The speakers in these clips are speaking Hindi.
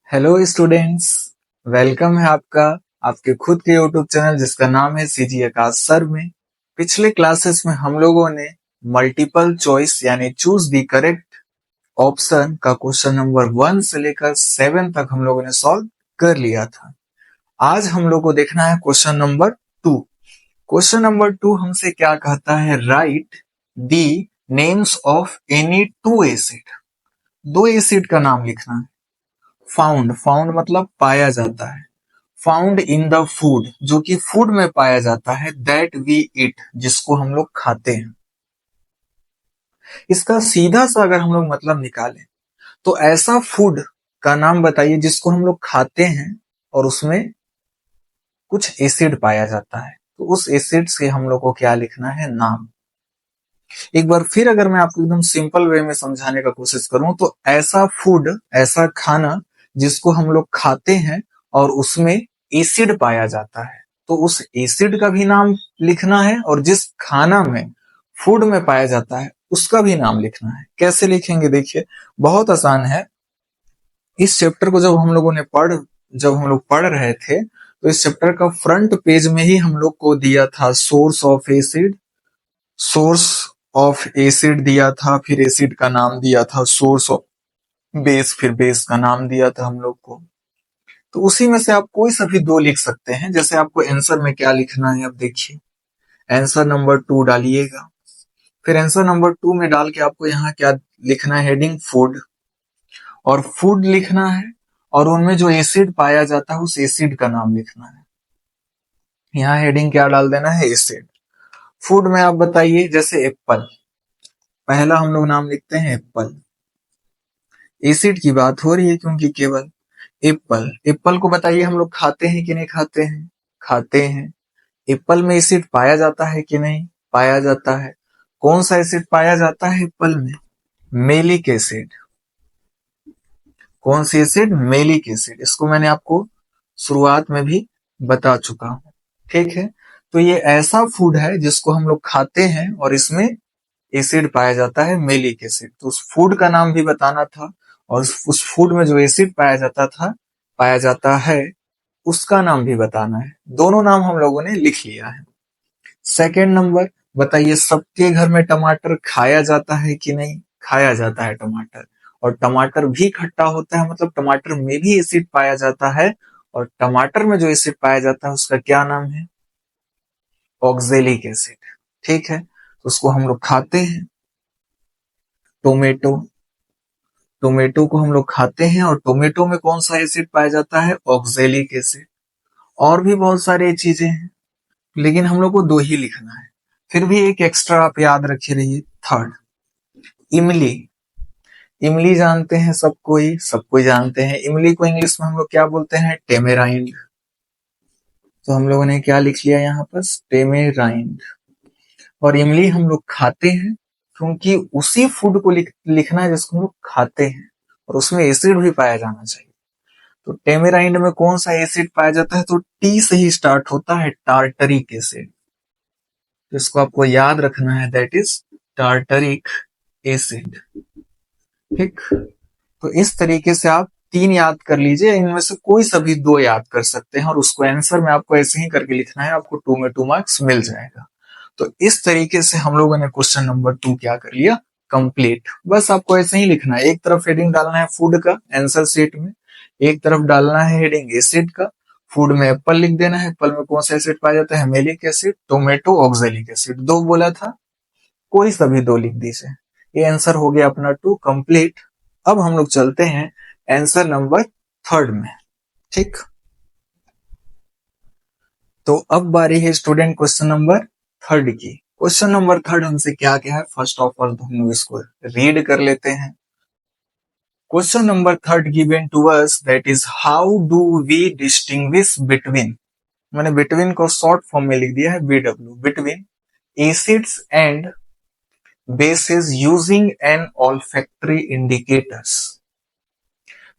हेलो स्टूडेंट्स, वेलकम है आपका आपके खुद के यूट्यूब चैनल जिसका नाम है सीजी आकाश सर में। पिछले क्लासेस में हम लोगों ने मल्टीपल चॉइस यानी चूज द करेक्ट ऑप्शन का क्वेश्चन नंबर 1 से लेकर 7 तक हम लोगों ने सॉल्व कर लिया था। आज हम लोग को देखना है क्वेश्चन नंबर 2। क्वेश्चन नंबर 2 हमसे क्या कहता है, right the names of any two acid. दो एसिड का नाम लिखना है। फाउंड मतलब पाया जाता है। फाउंड इन द फूड जो कि फूड में पाया जाता है। दैट वी ईट जिसको हम लोग खाते हैं। इसका सीधा सा अगर हम लोग मतलब निकालें तो ऐसा फूड का नाम बताइए जिसको हम लोग खाते हैं और उसमें कुछ एसिड पाया जाता है। तो उस एसिड से हम लोग को क्या लिखना है, नाम। एक बार फिर अगर मैं आपको एकदम सिंपल वे में समझाने का कोशिश करूं तो ऐसा फूड, ऐसा खाना जिसको हम लोग खाते हैं और उसमें एसिड पाया जाता है, तो उस एसिड का भी नाम लिखना है और जिस खाना में, फूड में पाया जाता है उसका भी नाम लिखना है। कैसे लिखेंगे देखिए, बहुत आसान है। इस चैप्टर को जब हम लोग पढ़ रहे थे तो इस चैप्टर का फ्रंट पेज में ही हम लोग को दिया था सोर्स ऑफ एसिड दिया था, फिर एसिड का नाम दिया था, सोर्स ऑफ बेस, फिर बेस का नाम दिया था हम लोग को। तो उसी में से आप कोई सा भी दो लिख सकते हैं। जैसे आपको आंसर में क्या लिखना है, अब देखिए आंसर नंबर 2 डालिएगा। फिर आंसर नंबर 2 में डाल के आपको यहाँ क्या लिखना है, हेडिंग फूड, और फूड लिखना है और उनमें जो एसिड पाया जाता है उस एसिड का नाम लिखना है। यहाँ हेडिंग क्या डाल देना है, एसिड। फूड में आप बताइए, जैसे एप्पल, पहला हम लोग नाम लिखते हैं एप्पल। एसिड की बात हो रही है क्योंकि केवल एप्पल को बताइए हम लोग खाते हैं कि नहीं खाते हैं, खाते हैं। एप्पल में एसिड पाया जाता है कि नहीं, पाया जाता है। कौन सा एसिड पाया जाता है एप्पल में, मेलिक एसिड। कौन सी एसिड, मेलिक एसिड। इसको मैंने आपको शुरुआत में भी बता चुका हूं, ठीक है। तो ये ऐसा फूड है जिसको हम लोग खाते हैं और इसमें एसिड पाया जाता है, मेलिक एसिड। तो उस फूड का नाम भी बताना था और उस फूड में जो एसिड पाया जाता है उसका नाम भी बताना है। दोनों नाम हम लोगों ने लिख लिया है। सेकेंड नंबर, बताइए सबके घर में टमाटर खाया जाता है कि नहीं, खाया जाता है टमाटर। और टमाटर भी खट्टा होता है, मतलब टमाटर में भी एसिड पाया जाता है और टमाटर में जो एसिड पाया जाता है उसका क्या नाम है, ऑक्जेलिक एसिड, ठीक है। तो उसको हम लोग खाते हैं। टोमेटो को हम लोग खाते हैं और टोमेटो में कौन सा एसिड पाया जाता है, ऑक्जेलिक एसिड। और भी बहुत सारी चीजें हैं लेकिन हम लोग को दो ही लिखना है। फिर भी एक एक्स्ट्रा आप याद रखे रहिए, थर्ड, इमली। इमली जानते हैं सब कोई जानते हैं। इमली को इंग्लिश में हम लोग क्या बोलते हैं, टेमेराइंड। तो हम लोगों ने क्या लिख लिया यहाँ पर, टेमेराइंड। और इमली हम लोग खाते हैं क्योंकि उसी फूड को लिखना है जिसको हम लोग खाते हैं और उसमें एसिड भी पाया जाना चाहिए। तो टेमेराइंड में कौन सा एसिड पाया जाता है, तो टी से ही स्टार्ट होता है, टार्टरिक एसिड। जिसको आपको याद रखना है, दैट इज टार्टरिक एसिड, ठीक। तो इस तरीके से आप 3 याद कर लीजिए, इनमें से कोई सा भी 2 याद कर सकते हैं और उसको आंसर में आपको ऐसे ही करके लिखना है, आपको 2 में 2 मार्क्स मिल जाएगा। तो इस तरीके से हम लोगों ने क्वेश्चन नंबर 2 क्या कर लिया, कंप्लीट। बस आपको ऐसे ही लिखना है, एक तरफ हेडिंग डालना है फूड का आंसर शीट में, एक तरफ डालना है हेडिंग एसिड का। फूड में एप्पल लिख देना है, एप्पल में कौन सा एसिड पाया जाता है, malic acid. Tomato, oxalic acid. 2 बोला था, कोई सा भी 2 लिख दीजिए। ये आंसर हो गया अपना 2 कंप्लीट। अब हम लोग चलते हैं आंसर नंबर 3 में, ठीक। तो अब बारी है स्टूडेंट क्वेश्चन नंबर 3 की। क्वेश्चन नंबर 3 हमसे क्या क्या है, फर्स्ट ऑफ ऑल हम लोग इसको रीड कर लेते हैं। Question number 3 given to us, that is how do we distinguish between, मैंने बिटवीन को शॉर्ट फॉर्म में लिख दिया है BW, between acids and basis using an olfactory indicators.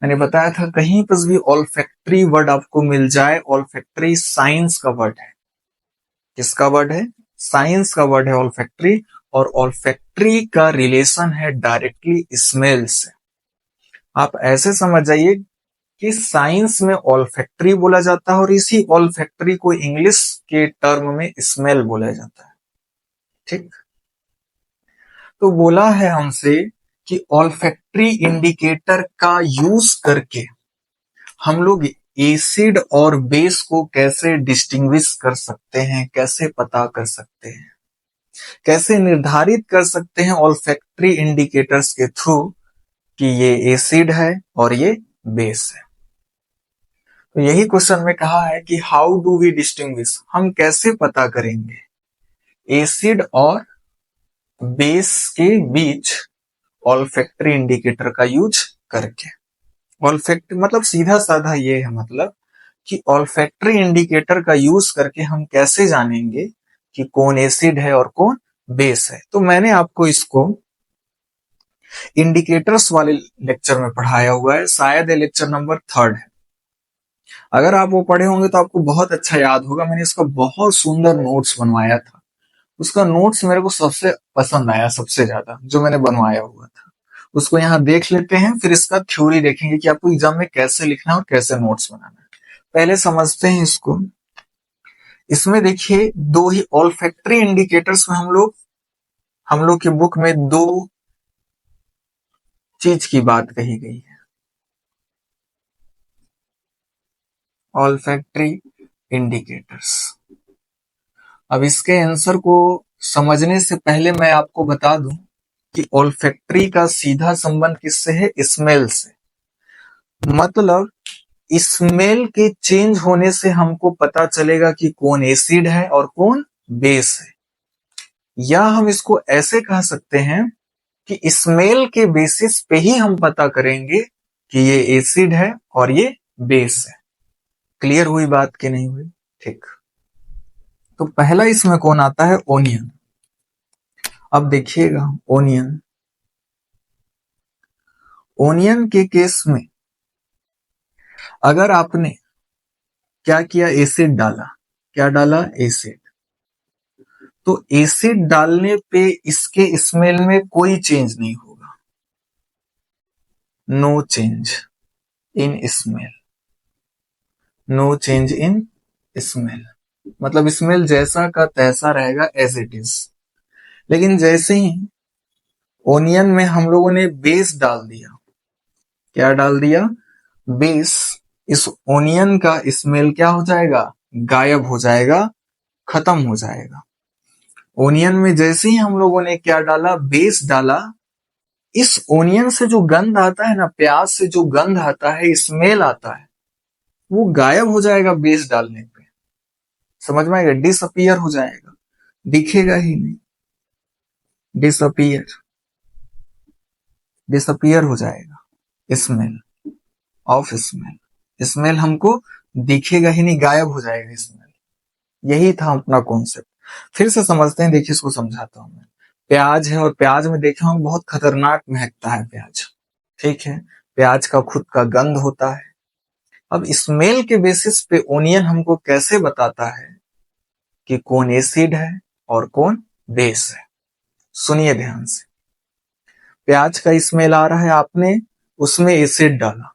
मैंने बताया था कहीं पर भी ऑल्फैक्टरी वर्ड आपको मिल जाए, ऑल्फैक्टरी साइंस का वर्ड है। किसका वर्ड है, साइंस का वर्ड है ऑल्फैक्टरी। और ऑल्फैक्टरी का रिलेशन है डायरेक्टली स्मेल से। आप ऐसे समझ जाइए कि साइंस में ऑल्फैक्टरी बोला जाता है और इसी ऑल्फैक्टरी को इंग्लिश के टर्म में स्मेल बोला जाता है। ठीक, तो बोला है हमसे कि ऑल्फैक्टरी इंडिकेटर का यूज करके हम लोग एसिड और बेस को कैसे डिस्टिंग्विश कर सकते हैं, कैसे पता कर सकते हैं, कैसे निर्धारित कर सकते हैं ऑल्फैक्टरी इंडिकेटर्स के थ्रू कि ये एसिड है और ये बेस है। तो यही क्वेश्चन में कहा है कि हाउ डू वी डिस्टिंग्विश, हम कैसे पता करेंगे एसिड और बेस के बीच ऑल्फैक्टरी इंडिकेटर का यूज करके। ऑल्फैक्टरी मतलब सीधा साधा ये है मतलब कि ऑल्फैक्टरी इंडिकेटर का यूज करके हम कैसे जानेंगे कि कौन एसिड है और कौन बेस है। तो मैंने आपको इसको इंडिकेटर्स वाले लेक्चर में पढ़ाया हुआ है, शायद ये लेक्चर नंबर 3 है। अगर आप वो पढ़े होंगे तो आपको बहुत अच्छा याद होगा। मैंने इसका बहुत सुंदर नोट्स बनवाया था, उसका नोट्स मेरे को सबसे पसंद आया, सबसे ज्यादा जो मैंने बनवाया हुआ था। उसको यहाँ देख लेते हैं, फिर इसका थ्योरी देखेंगे कि आपको एग्जाम में कैसे लिखना है और कैसे नोट्स बनाना है। पहले समझते हैं इसको। इसमें देखिए दो ही ऑल्फैक्टरी इंडिकेटर्स में हम लोग की बुक में दो चीज की बात कही गई है। Olfactory indicators. अब इसके आंसर को समझने से पहले मैं आपको बता दूं कि ऑल्फैक्टरी का सीधा संबंध किससे है? स्मेल से। मतलब स्मेल के चेंज होने से हमको पता चलेगा कि कौन एसिड है और कौन बेस है। या हम इसको ऐसे कह सकते हैं कि स्मेल के बेसिस पे ही हम पता करेंगे कि ये एसिड है और ये बेस है। क्लियर हुई बात कि नहीं हुई? ठीक, तो पहला इसमें कौन आता है? ओनियन। अब देखिएगा ओनियन के केस में अगर आपने क्या किया, एसिड डाला, क्या डाला? एसिड। तो एसिड डालने पे इसके स्मेल में कोई चेंज नहीं होगा, no change in smell, no change in smell, मतलब स्मेल जैसा का तैसा रहेगा, एज इट इज। लेकिन जैसे ही ओनियन में हम लोगों ने बेस डाल दिया, क्या डाल दिया? बेस, इस ओनियन का स्मेल क्या हो जाएगा? गायब हो जाएगा, खत्म हो जाएगा। ओनियन में जैसे ही हम लोगों ने क्या डाला? बेस डाला, इस ओनियन से जो गंध आता है ना, प्याज से जो गंध आता है, स्मेल आता है, वो गायब हो जाएगा बेस डालने पे। समझ में आएगा? डिसअपियर हो जाएगा, दिखेगा ही नहीं, डिसअपियर, डिसअपियर हो जाएगा स्मेल ऑफ स्मेल। स्मेल हमको दिखेगा ही नहीं, गायब हो जाएगा स्मेल। यही था अपना कॉन्सेप्ट। फिर से समझते हैं, देखिए इसको समझाता हूं मैं। प्याज है और प्याज में देखा हूं बहुत खतरनाक महकता है प्याज, ठीक है, प्याज का खुद का गंध होता है। अब स्मेल के बेसिस पे ओनियन हमको कैसे बताता है कि कौन एसिड है और कौन बेस है? सुनिए ध्यान से। प्याज का स्मेल आ रहा है, आपने उसमें एसिड डाला,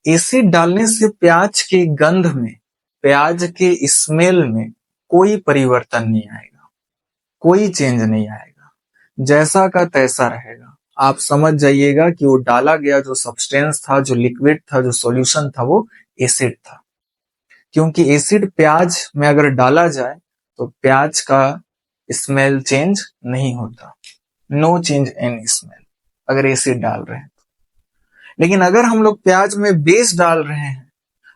एसिड डालने से प्याज के गंध में, प्याज के स्मेल में कोई परिवर्तन नहीं आएगा, कोई चेंज नहीं आएगा, जैसा का तैसा रहेगा। आप समझ जाइएगा कि वो डाला गया जो सब्सटेंस था, जो लिक्विड था, जो सॉल्यूशन था, वो एसिड था। क्योंकि एसिड प्याज में अगर डाला जाए तो प्याज का स्मेल चेंज नहीं होता, नो चेंज इन स्मेल, अगर एसिड डाल रहे हैं तो। लेकिन अगर हम लोग प्याज में बेस डाल रहे हैं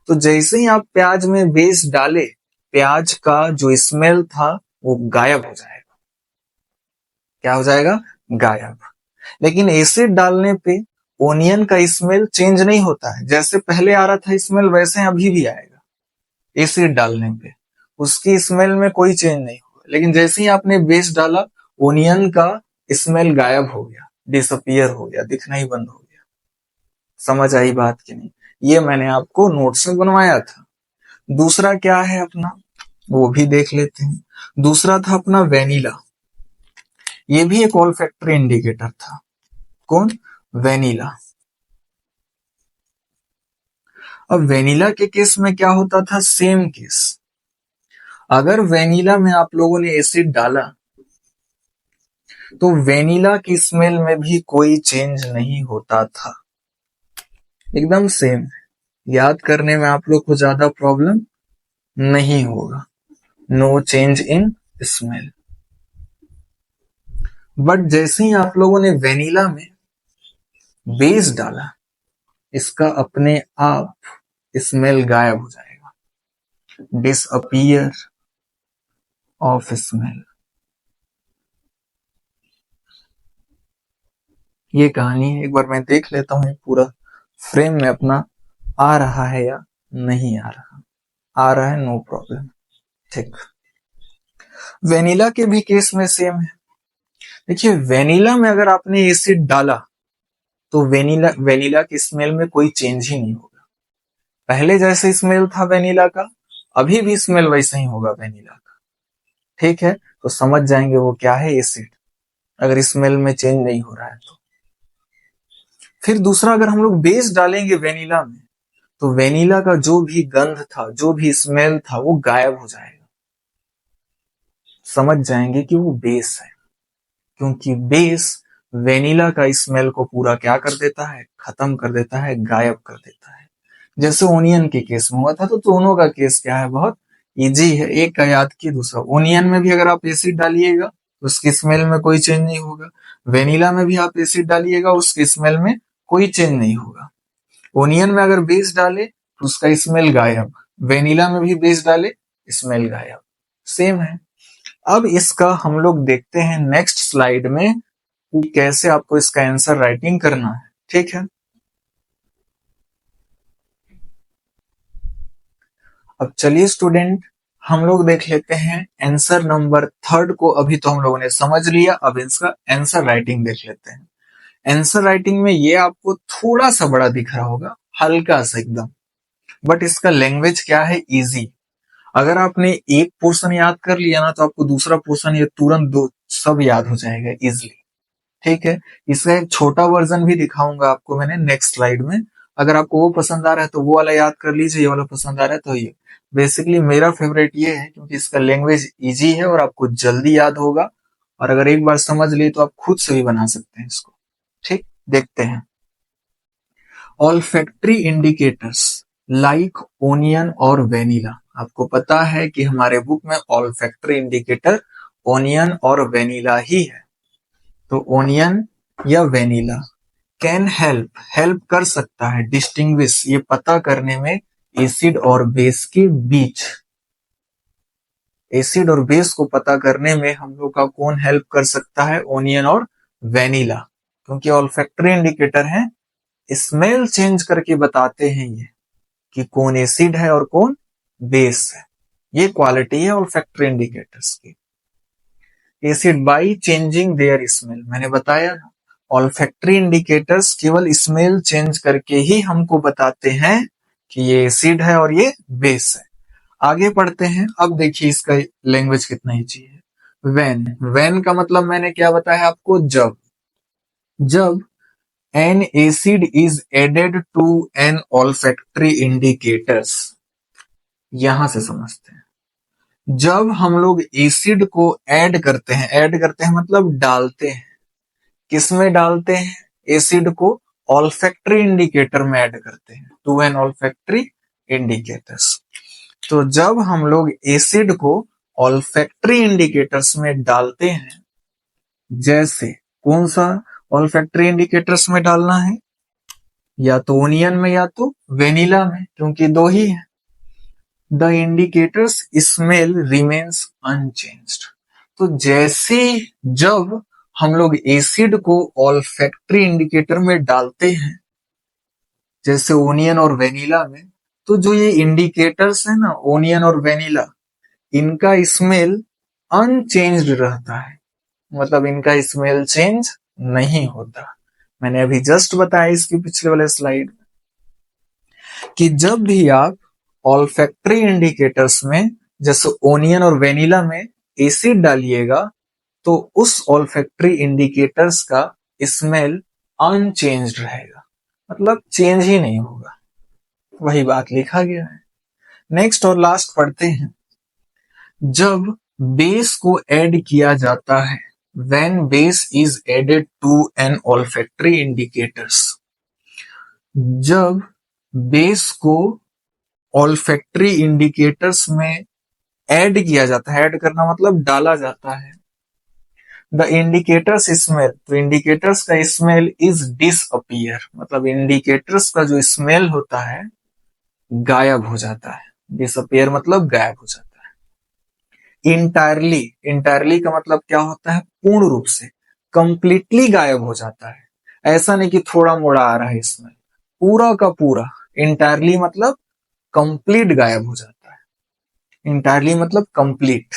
तो जैसे ही आप प्याज में बेस डाले, प्याज का जो स्मेल था वो गायब हो जाएगा। क्या हो जाएगा? गायब। लेकिन एसिड डालने पे ओनियन का स्मेल चेंज नहीं होता है, जैसे पहले आ रहा था स्मेल वैसे अभी भी आएगा। एसिड डालने पे उसकी स्मेल में कोई चेंज नहीं होगा। लेकिन जैसे ही आपने बेस डाला, ओनियन का स्मेल गायब हो गया, डिसअपियर हो गया, दिखना ही बंद हो गया। समझ आई बात कि नहीं? ये मैंने आपको नोट्स में बनवाया था। दूसरा क्या है अपना, वो भी देख लेते हैं। दूसरा था अपना वेनिला। ये भी एक ऑल्फैक्टरी इंडिकेटर था। कौन? वेनिला। अब वेनिला के केस में क्या होता था, सेम केस। अगर वेनिला में आप लोगों ने एसिड डाला तो वेनिला की स्मेल में भी कोई चेंज नहीं होता था, एकदम सेम। याद करने में आप लोग को ज्यादा प्रॉब्लम नहीं होगा, no change in smell. But जैसे ही आप लोगों ने वेनिला में बेस डाला, इसका अपने आप स्मेल गायब हो जाएगा, डिसअपियर ऑफ स्मेल। ये कहानी है, एक बार मैं देख लेता हूँ पूरा फ्रेम में अपना आ रहा है या नहीं आ रहा। आ रहा है, नो प्रॉब्लम, ठीक। वेनिला के भी केस में सेम है। देखिए, वेनिला में अगर आपने एसिड डाला तो वेनिला की स्मेल में कोई चेंज ही नहीं होगा। पहले जैसे स्मेल था वेनिला का, अभी भी स्मेल वैसे ही होगा वेनिला का, ठीक है। तो समझ जाएंगे वो क्या है, एसिड, अगर स्मेल में चेंज नहीं हो रहा है तो। फिर दूसरा, अगर हम लोग बेस डालेंगे वेनिला में तो वेनिला का जो भी गंध था, जो भी स्मेल था, वो गायब हो जाएगा। समझ जाएंगे कि वो बेस है, क्योंकि बेस वेनिला का स्मेल को पूरा क्या कर देता है, खत्म कर देता है, गायब कर देता है। जैसे ओनियन के केस में हुआ था, तो दोनों का केस क्या है, बहुत इजी है। एक का याद किए, दूसरा। ओनियन में भी अगर आप एसिड डालिएगा तो उसकी स्मेल में कोई चेंज नहीं होगा। वेनिला में भी आप एसिड डालिएगा, उसकी स्मेल में कोई चेंज नहीं होगा। ओनियन में अगर बेस डाले तो उसका स्मेल गायब, वेनिला में भी बेस डाले स्मेल गायब, सेम है। अब इसका हम लोग देखते हैं नेक्स्ट स्लाइड में कि कैसे आपको इसका आंसर राइटिंग करना है, ठीक है। अब चलिए स्टूडेंट, हम लोग देख लेते हैं आंसर नंबर 3 को। अभी तो हम लोगों ने समझ लिया, अब इसका आंसर राइटिंग देख लेते हैं। आंसर राइटिंग में ये आपको थोड़ा सा बड़ा दिख रहा होगा, हल्का सा एकदम, बट इसका लैंग्वेज क्या है, इजी। अगर आपने एक पोर्शन याद कर लिया ना, तो आपको दूसरा पोर्शन ये तुरंत दो सब याद हो जाएगा इजिली, ठीक है। इसका एक छोटा वर्जन भी दिखाऊंगा आपको मैंने नेक्स्ट स्लाइड में। अगर आपको वो पसंद आ रहा है तो वो वाला याद कर लीजिए, ये वाला पसंद आ रहा है तो ये। बेसिकली मेरा फेवरेट ये है, क्योंकि इसका लैंग्वेज इजी है और आपको जल्दी याद होगा, और अगर एक बार समझ लिए तो आप खुद से भी बना सकते हैं इसको, ठीक। देखते हैं। ऑल्फैक्टरी इंडिकेटर्स लाइक ओनियन और वेनिला। आपको पता है कि हमारे बुक में ऑल्फैक्टरी इंडिकेटर ओनियन और वेनिला ही है। तो ओनियन या वेनिला कैन हेल्प कर सकता है डिस्टिंग्विश, ये पता करने में एसिड और बेस के बीच। एसिड और बेस को पता करने में हम लोग का कौन हेल्प कर सकता है, ओनियन और वेनिला, क्योंकि ऑल्फैक्टरी इंडिकेटर है, स्मेल चेंज करके बताते हैं ये कि कौन एसिड है और कौन बेस है। ये क्वालिटी है ऑल्फैक्टरी इंडिकेटर्स की। Acid by changing their smell, मैंने बताया ना, ऑल्फैक्टरी इंडिकेटर्स केवल स्मेल चेंज करके ही हमको बताते हैं कि ये एसिड है और ये बेस है। आगे पढ़ते हैं। अब देखिए इसका लैंग्वेज कितना ईजी है। वेन का मतलब मैंने क्या बताया आपको, जब an acid is added to an olfactory indicators, यहां से समझते हैं। जब हम लोग एसिड को ऐड करते हैं मतलब डालते हैं, किसमें डालते हैं, एसिड को ऑल्फैक्टरी इंडिकेटर में ऐड करते हैं, टू एन ऑल्फैक्टरी इंडिकेटर्स। तो जब हम लोग एसिड को ऑल्फैक्टरी इंडिकेटर्स में डालते हैं, जैसे कौन सा ऑल्फैक्टरी इंडिकेटर्स में डालना है, या तो ओनियन में या तो वेनिला में, क्योंकि दो ही है। The indicators smell remains unchanged. तो जैसे जब हम लोग एसिड को ऑल्फैक्टरी इंडिकेटर में डालते हैं, जैसे ओनियन और वेनिला में, तो जो ये इंडिकेटर्स है ना, ओनियन और वेनिला, इनका स्मेल अनचेंज्ड रहता है, मतलब इनका स्मेल चेंज नहीं होता। मैंने अभी जस्ट बताया इसके पिछले वाले स्लाइड में कि जब भी आप ऑल्फैक्टरी इंडिकेटर्स में, जैसे ओनियन और वेनिला में, एसिड डालिएगा तो उस ऑल्फैक्टरी इंडिकेटर्स का स्मेल अनचेंज्ड रहेगा, मतलब चेंज ही नहीं होगा। वही बात लिखा गया है। नेक्स्ट और लास्ट पढ़ते हैं। जब बेस को ऐड किया जाता है, when base is added to an olfactory indicators, जब बेस को olfactory indicators में ऐड किया जाता है, ऐड करना मतलब डाला जाता है, द इंडिकेटर्स स्मेल, तो इंडिकेटर्स का स्मेल इज डिसअपियर, मतलब इंडिकेटर्स का जो स्मेल होता है गायब हो जाता है। डिसअपियर मतलब गायब हो जाता है। इंटायरली, इंटायरली का मतलब क्या होता है? पूर्ण रूप से, कंप्लीटली गायब हो जाता है। ऐसा नहीं कि थोड़ा मोड़ा आ रहा है इसमें, पूरा का पूरा। इंटायरली मतलब कंप्लीट गायब हो जाता है। इंटायरली मतलब कंप्लीट,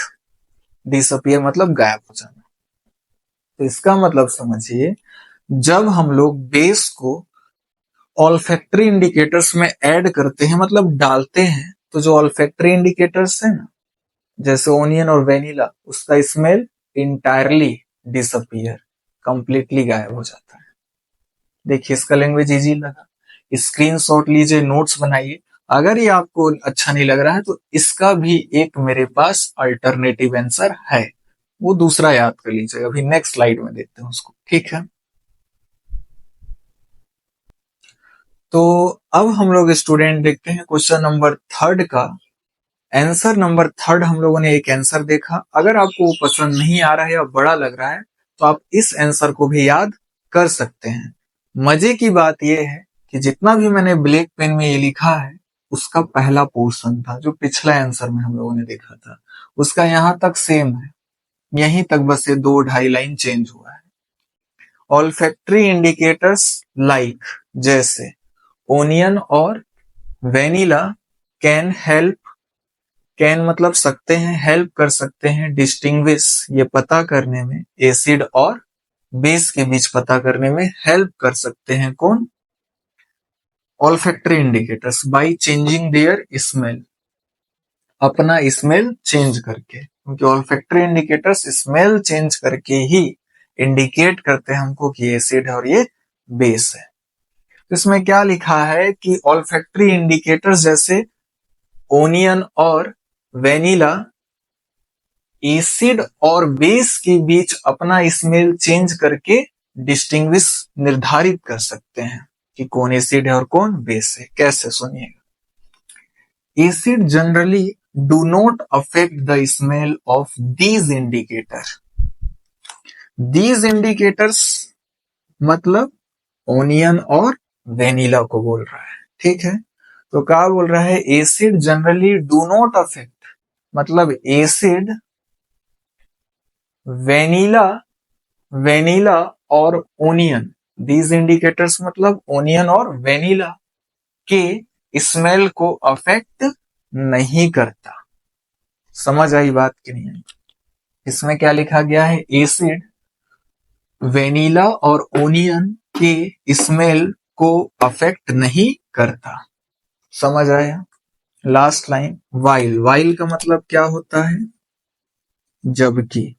डिसअपियर मतलब गायब हो जाना। तो इसका मतलब समझिए, जब हम लोग बेस को ऑल्फैक्टरी इंडिकेटर्स में ऐड करते हैं, मतलब डालते हैं, तो जो ऑल्फैक्टरी इंडिकेटर्स है ना, जैसे ओनियन और वेनिला, उसका स्मेल इंटायरली डिसअपियर, कंप्लीटली गायब हो जाता है। देखिए इसका लैंग्वेज इजी लगा, स्क्रीनशॉट लीजिए, नोट्स बनाइए। अगर ये आपको अच्छा नहीं लग रहा है तो इसका भी एक मेरे पास अल्टरनेटिव आंसर है, वो दूसरा याद कर लीजिए। अभी नेक्स्ट स्लाइड में देखते हैं उसको, ठीक है। तो अब हम लोग स्टूडेंट देखते हैं क्वेश्चन नंबर 3 का आंसर। नंबर 3 हम लोगों ने एक आंसर देखा। अगर आपको वो पसंद नहीं आ रहा है या बड़ा लग रहा है तो आप इस आंसर को भी याद कर सकते हैं। मजे की बात यह है कि जितना भी मैंने ब्लैक पेन में ये लिखा है उसका पहला पोर्शन था जो पिछला आंसर में हम लोगों ने देखा था, उसका यहां तक सेम है, यहीं तक बस ये 2-2.5 लाइन चेंज हुआ है। ऑल्फैक्टरी इंडिकेटर्स लाइक, जैसे ओनियन और वेनिला, कैन हेल्प, कैन मतलब सकते हैं, हेल्प कर सकते हैं, डिस्टिंग्विश ये पता करने में, एसिड और बेस के बीच पता करने में हेल्प कर सकते हैं। कौन? Olfactory indicators, by changing their smell, अपना स्मेल चेंज करके, क्योंकि ऑल्फैक्टरी इंडिकेटर्स स्मेल चेंज करके ही इंडिकेट करते हैं हमको कि एसिड है और ये बेस है। तो इसमें क्या लिखा है कि ऑल्फैक्टरी इंडिकेटर्स जैसे ओनियन और वेनिला एसिड और बेस के बीच अपना स्मेल चेंज करके डिस्टिंग्विश निर्धारित कर सकते हैं कि कौन एसिड है और कौन बेस है। कैसे? सुनिएगा। Acid generally do not affect the smell of these indicator, these indicators मतलब ओनियन और वेनिला को बोल रहा है, ठीक है। तो क्या बोल रहा है? Acid generally do not affect, मतलब एसिड वेनिला, वेनिला और ओनियन, दीज इंडिकेटर्स मतलब ओनियन और वेनिला के स्मेल को अफेक्ट नहीं करता। समझ आई बात कि नहीं आई? इसमें क्या लिखा गया है? एसिड वेनिला और ओनियन के स्मेल को अफेक्ट नहीं करता। समझ आया? लास्ट लाइन, वाइल, वाइल का मतलब क्या होता है? जबकि,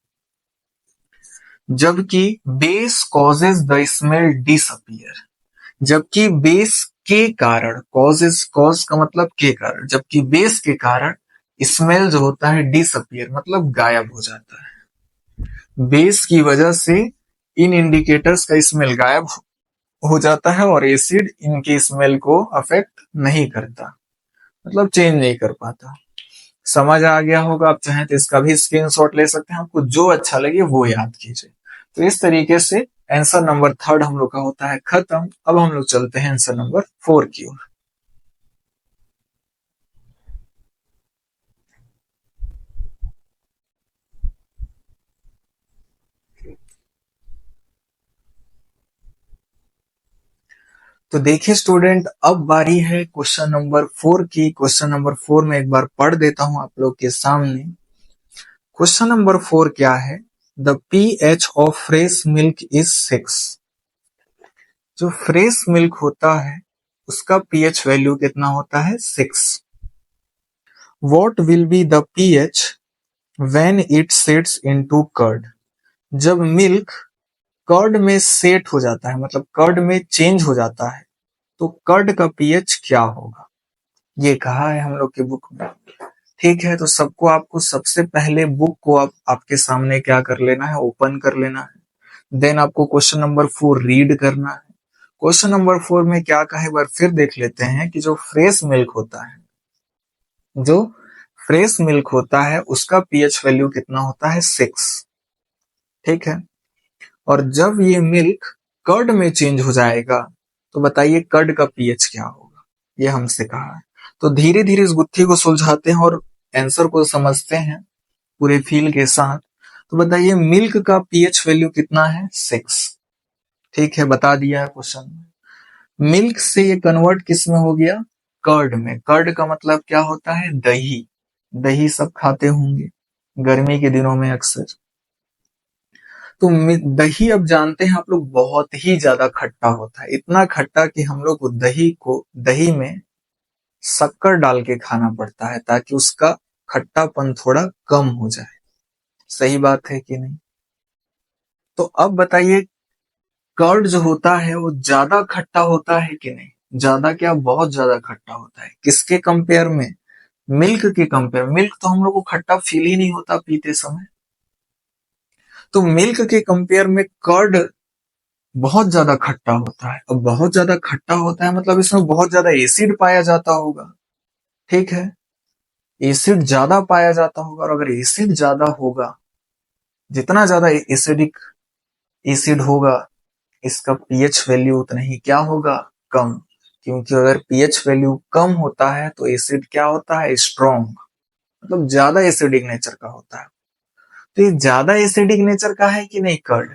जबकि base causes the smell disappear, जबकि बेस के कारण, कॉजेज, कॉज का मतलब के कारण, जबकि बेस के कारण स्मेल जो होता है डिसअपियर मतलब गायब हो जाता है। बेस की वजह से इन इंडिकेटर्स का स्मेल गायब हो जाता है और एसिड इनके स्मेल को अफेक्ट नहीं करता, मतलब चेंज नहीं कर पाता। समझ आ गया होगा। आप चाहें तो इसका भी स्क्रीनशॉट ले सकते हैं, आपको जो अच्छा लगे वो याद कीजिए। तो इस तरीके से आंसर नंबर 3 हम लोग का होता है खत्म। अब हम लोग चलते हैं आंसर नंबर 4 की ओर। तो देखिए स्टूडेंट, अब बारी है क्वेश्चन नंबर 4 की। क्वेश्चन नंबर 4 में एक बार पढ़ देता हूं आप लोग के सामने। क्वेश्चन नंबर 4 क्या है? The pH of fresh milk is 6। जो फ्रेश मिल्क होता है उसका pH वैल्यू कितना होता है? 6। What will be the pH when it sets into curd? जब मिल्क कर्ड में सेट हो जाता है, मतलब कर्ड में चेंज हो जाता है, तो कर्ड का pH क्या होगा? ये कहा है हम लोग की बुक में। ठीक है, तो सबको आपको सबसे पहले बुक को आपके सामने क्या कर लेना है, ओपन कर लेना है। देन आपको क्वेश्चन नंबर 4 रीड करना है। क्वेश्चन नंबर 4 में क्या कहा, एक बार फिर देख लेते हैं कि जो फ्रेश मिल्क होता है, जो फ्रेश मिल्क होता है उसका पीएच वैल्यू कितना होता है, 6। ठीक है, और जब ये मिल्क कर्ड में चेंज हो जाएगा तो बताइए कर्ड का पीएच क्या होगा, ये हमसे कहा है। तो धीरे धीरे इस गुत्थी को सुलझाते हैं और आंसर को समझते हैं पूरे फील के साथ। तो बताइए मिल्क का पीएच वैल्यू कितना है, 6। ठीक है, बता दिया है क्वेश्चन में। मिल्क से ये कन्वर्ट किस में हो गया, कर्ड में। कर्ड का मतलब क्या होता है, दही। दही सब खाते होंगे गर्मी के दिनों में अक्सर। तो दही अब जानते हैं आप लोग बहुत ही ज्यादा खट्टा होता है, इतना खट्टा कि हम लोग दही में शक्कर डाल के खाना पड़ता है ताकि उसका खट्टापन थोड़ा कम हो जाए। सही बात है कि नहीं? तो अब बताइए कर्ड जो होता है वो ज्यादा खट्टा होता है कि नहीं? ज्यादा क्या, बहुत ज्यादा खट्टा होता है। किसके कंपेयर में, मिल्क के कंपेयर। मिल्क तो हम लोग को खट्टा फील ही नहीं होता पीते समय। तो मिल्क के कंपेयर में कर्ड बहुत ज्यादा खट्टा होता है। अब बहुत ज्यादा खट्टा होता है मतलब इसमें बहुत ज्यादा एसिड पाया जाता होगा। ठीक है, एसिड ज्यादा पाया जाता होगा, और अगर एसिड ज्यादा होगा, जितना ज्यादा एसिडिक एसिड होगा, इसका पीएच वैल्यू उतना ही क्या होगा, कम। क्योंकि अगर पीएच वैल्यू कम होता है तो एसिड क्या होता है, स्ट्रॉन्ग, मतलब ज्यादा एसिडिक नेचर का होता है। तो ये ज्यादा एसिडिक नेचर का है कि नहीं कर्ड,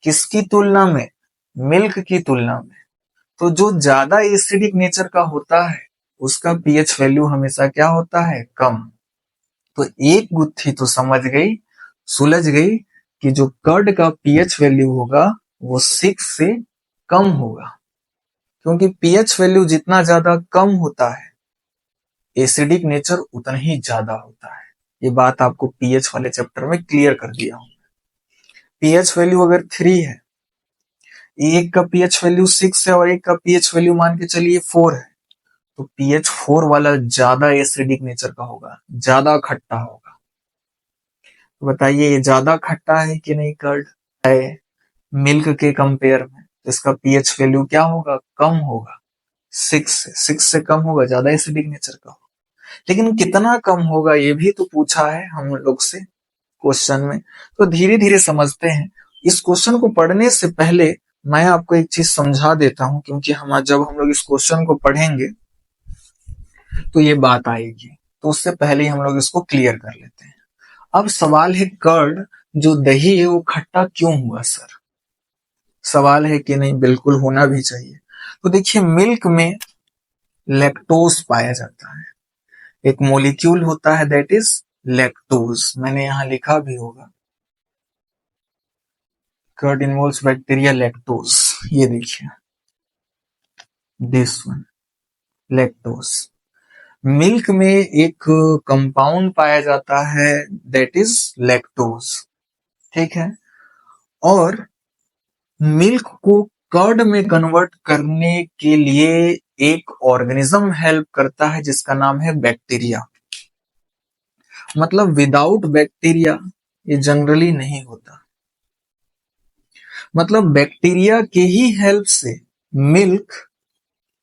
किसकी तुलना में, मिल्क की तुलना में। तो जो ज्यादा एसिडिक नेचर का होता है उसका पीएच वैल्यू हमेशा क्या होता है, कम। तो एक गुत्थी तो समझ गई, सुलझ गई कि जो कर्ड का पीएच वैल्यू होगा वो 6 से कम होगा। क्योंकि पीएच वैल्यू जितना ज्यादा कम होता है एसिडिक नेचर उतना ही ज्यादा होता है। ये बात आपको पीएच वाले चैप्टर में क्लियर कर दिया हूं। पीएच वैल्यू अगर 3 है, एक का पीएच वैल्यू 6 है और एक का पीएच वैल्यू मान के चलिए 4 है, तो पीएच 4 वाला ज्यादा एसिडिक नेचर का होगा, ज्यादा खट्टा होगा। तो बताइए ये ज्यादा खट्टा है कि नहीं कर्ड, है मिल्क के कंपेयर में। इसका पीएच वैल्यू क्या होगा, कम होगा, 6 से कम होगा, ज्यादा एसिडिक नेचर का होगा। लेकिन कितना कम होगा ये भी तो पूछा है हम लोग से क्वेश्चन में। तो धीरे धीरे समझते हैं। इस क्वेश्चन को पढ़ने से पहले मैं आपको एक चीज समझा देता हूं, क्योंकि जब हम लोग इस क्वेश्चन को पढ़ेंगे तो ये बात आएगी, तो उससे पहले ही हम लोग इसको क्लियर कर लेते हैं। अब सवाल है कर्ड जो दही है वो खट्टा क्यों हुआ सर? सवाल है कि नहीं, बिल्कुल होना भी चाहिए। तो देखिए मिल्क में लैक्टोज पाया जाता है, एक मोलिक्यूल होता है दैट इज लैक्टोज, मैंने यहां लिखा भी होगा। कर्ड इन्वॉल्व्स बैक्टीरिया लैक्टोज, ये देखिए दिस वन, लैक्टोज। मिल्क में एक कंपाउंड पाया जाता है दैट इज लैक्टोज। ठीक है, और मिल्क को कर्ड में कन्वर्ट करने के लिए एक ऑर्गेनिज्म हेल्प करता है जिसका नाम है बैक्टीरिया। मतलब विदाउट बैक्टीरिया ये जनरली नहीं होता। मतलब बैक्टीरिया के ही हेल्प से मिल्क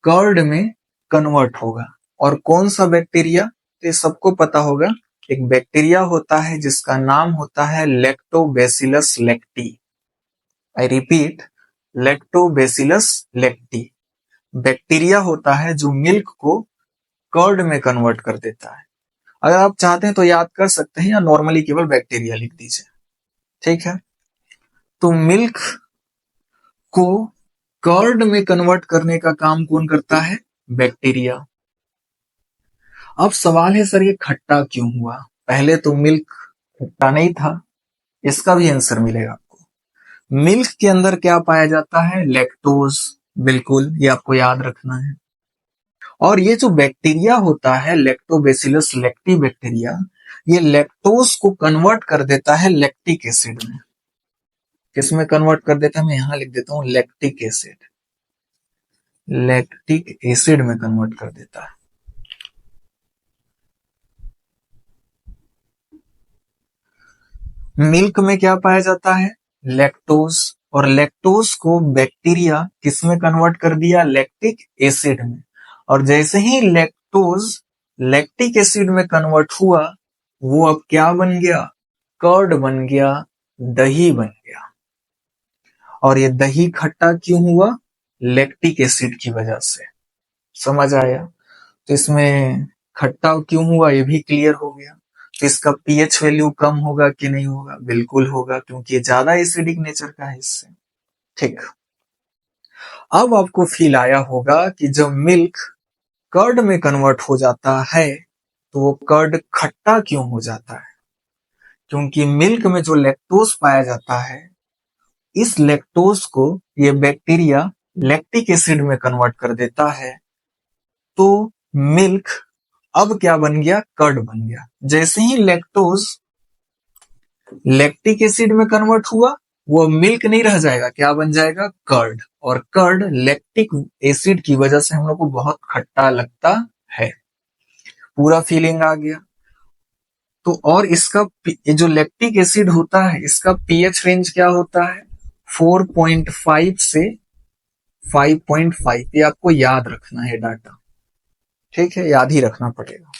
कर्ड में कन्वर्ट होगा। और कौन सा बैक्टीरिया, ये सबको पता होगा। एक बैक्टीरिया होता है जिसका नाम होता है lactobacillus lacti. I repeat, lactobacillus lacti bacteria होता है जो मिल्क को कर्ड में कन्वर्ट कर देता है। अगर आप चाहते हैं तो याद कर सकते हैं, या नॉर्मली केवल बैक्टीरिया लिख दीजिए। ठीक है, तो मिल्क को कर्ड में कन्वर्ट करने का काम कौन करता है, बैक्टीरिया। अब सवाल है सर ये खट्टा क्यों हुआ? पहले तो मिल्क खट्टा नहीं था, इसका भी आंसर मिलेगा आपको। मिल्क के अंदर क्या पाया जाता है, लैक्टोज, बिल्कुल ये आपको याद रखना है। और ये जो बैक्टीरिया होता है लैक्टोबैसिलस लैक्टी बैक्टीरिया, ये लैक्टोज को कन्वर्ट कर देता है लैक्टिक एसिड में। किसमें कन्वर्ट कर देता है, मैं यहां लिख देता हूं लैक्टिक एसिड। लैक्टिक एसिड में कन्वर्ट कर देता है। मिल्क में क्या पाया जाता है? लैक्टोज, और लैक्टोज को बैक्टीरिया किस में कन्वर्ट कर दिया? लैक्टिक एसिड में। और जैसे ही लैक्टोज लैक्टिक एसिड में कन्वर्ट हुआ, वो अब क्या बन गया? कर्ड बन गया, दही बन गया। और ये दही खट्टा क्यों हुआ? लैक्टिक एसिड की वजह से। समझ आया? तो इसमें खट्टा क्यों हुआ ये भी क्लियर हो गया। तो इसका पीएच वैल्यू कम होगा कि नहीं होगा? बिल्कुल होगा, क्योंकि ये ज्यादा एसिडिक नेचर का है इससे। ठीक, अब आपको फील आया होगा कि जब मिल्क कर्ड में कन्वर्ट हो जाता है तो वो कर्ड खट्टा क्यों हो जाता है? क्योंकि मिल्क में जो लैक्टोज पाया जाता है, इस लैक्टोज को ये बैक्टीरिया लैक्टिक एसिड में कन्वर्ट कर देता है। तो मिल्क अब क्या बन गया? कर्ड बन गया। जैसे ही लैक्टोज लैक्टिक एसिड में कन्वर्ट हुआ, वो मिल्क नहीं रह जाएगा, क्या बन जाएगा? कर्ड। और कर्ड लैक्टिक एसिड की वजह से हम लोग को बहुत खट्टा लगता है। पूरा फीलिंग आ गया? तो और इसका ये जो लैक्टिक एसिड होता है, इसका पीएच रेंज क्या होता है? 4.5 से 5.5। ये आपको याद रखना है डाटा, ठीक है? याद ही रखना पड़ेगा।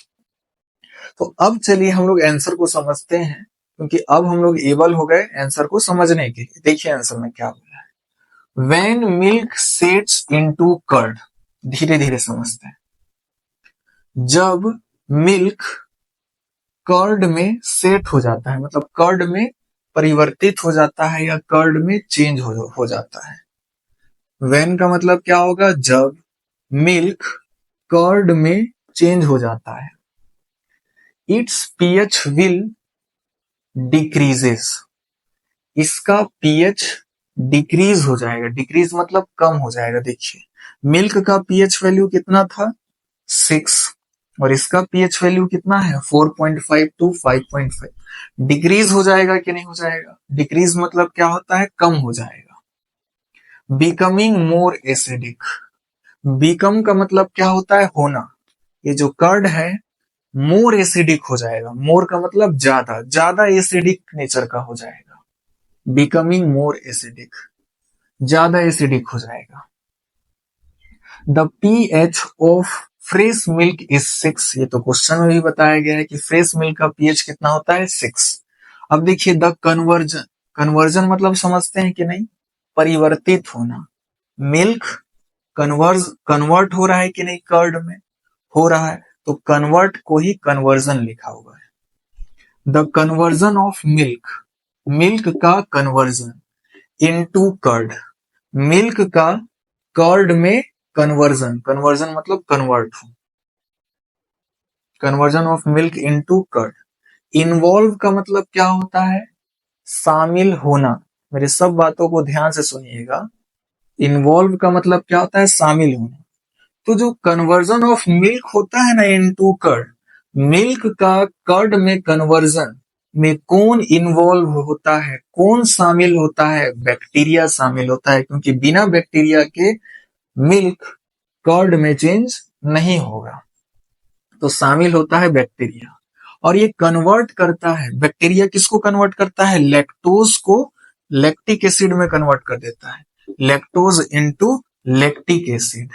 तो अब चलिए हम लोग आंसर को समझते हैं, क्योंकि अब हम लोग एबल हो गए आंसर को समझने के। देखिए आंसर में क्या बोला है। When milk sets into curd, धीरे धीरे समझते हैं। जब मिल्क कर्ड में सेट हो जाता है, मतलब कर्ड में परिवर्तित हो जाता है या कर्ड में चेंज हो जाता है। When का मतलब क्या होगा? जब मिल्क कर्ड में चेंज हो जाता है, इट्स पीएच विल डिक्रीजेस। इसका पीएच डिक्रीज हो जाएगा। डिक्रीज मतलब कम हो जाएगा। देखिए मिल्क का पीएच वैल्यू कितना था? 6, और इसका पीएच वैल्यू कितना है? 4.5 टू 5.5। डिक्रीज हो जाएगा कि नहीं हो जाएगा? डिक्रीज मतलब क्या होता है? कम हो जाएगा। बिकमिंग मोर एसिडिक, बिकम का मतलब क्या होता है? होना। ये जो कर्ड है मोर एसिडिक हो जाएगा। मोर का मतलब ज्यादा, ज्यादा एसिडिक नेचर का हो जाएगा। बिकमिंग मोर एसिडिक, ज्यादा एसिडिक हो जाएगा। The pH of fresh milk is 6। ये तो क्वेश्चन में भी बताया गया है कि फ्रेश मिल्क का पीएच कितना होता है? 6। अब देखिए द कन्वर्जन, कन्वर्जन मतलब समझते हैं कि नहीं? परिवर्तित होना। मिल्क कन्वर्ट हो रहा है कि नहीं? कर्ड में हो रहा है, तो कन्वर्ट को ही कन्वर्जन लिखा हुआ है। The conversion of milk, milk का कन्वर्जन इनटू कर्ड, मिल्क का कर्ड में कन्वर्जन, कन्वर्जन मतलब कन्वर्ट हो, conversion of milk into curd. Involve का मतलब क्या होता है? शामिल होना। मेरे सब बातों को ध्यान से सुनिएगा। इन्वॉल्व का मतलब क्या होता है? शामिल होना। तो जो कन्वर्जन ऑफ मिल्क होता है ना इनटू कर्ड, मिल्क का कर्ड में कन्वर्जन में कौन इन्वॉल्व होता है? कौन शामिल होता है? बैक्टीरिया शामिल होता है, क्योंकि बिना बैक्टीरिया के मिल्क कर्ड में चेंज नहीं होगा। तो शामिल होता है बैक्टीरिया, और ये कन्वर्ट करता है। बैक्टीरिया किसको कन्वर्ट करता है? लैक्टोज को लैक्टिक एसिड में कन्वर्ट कर देता है। Lactose into lactic acid.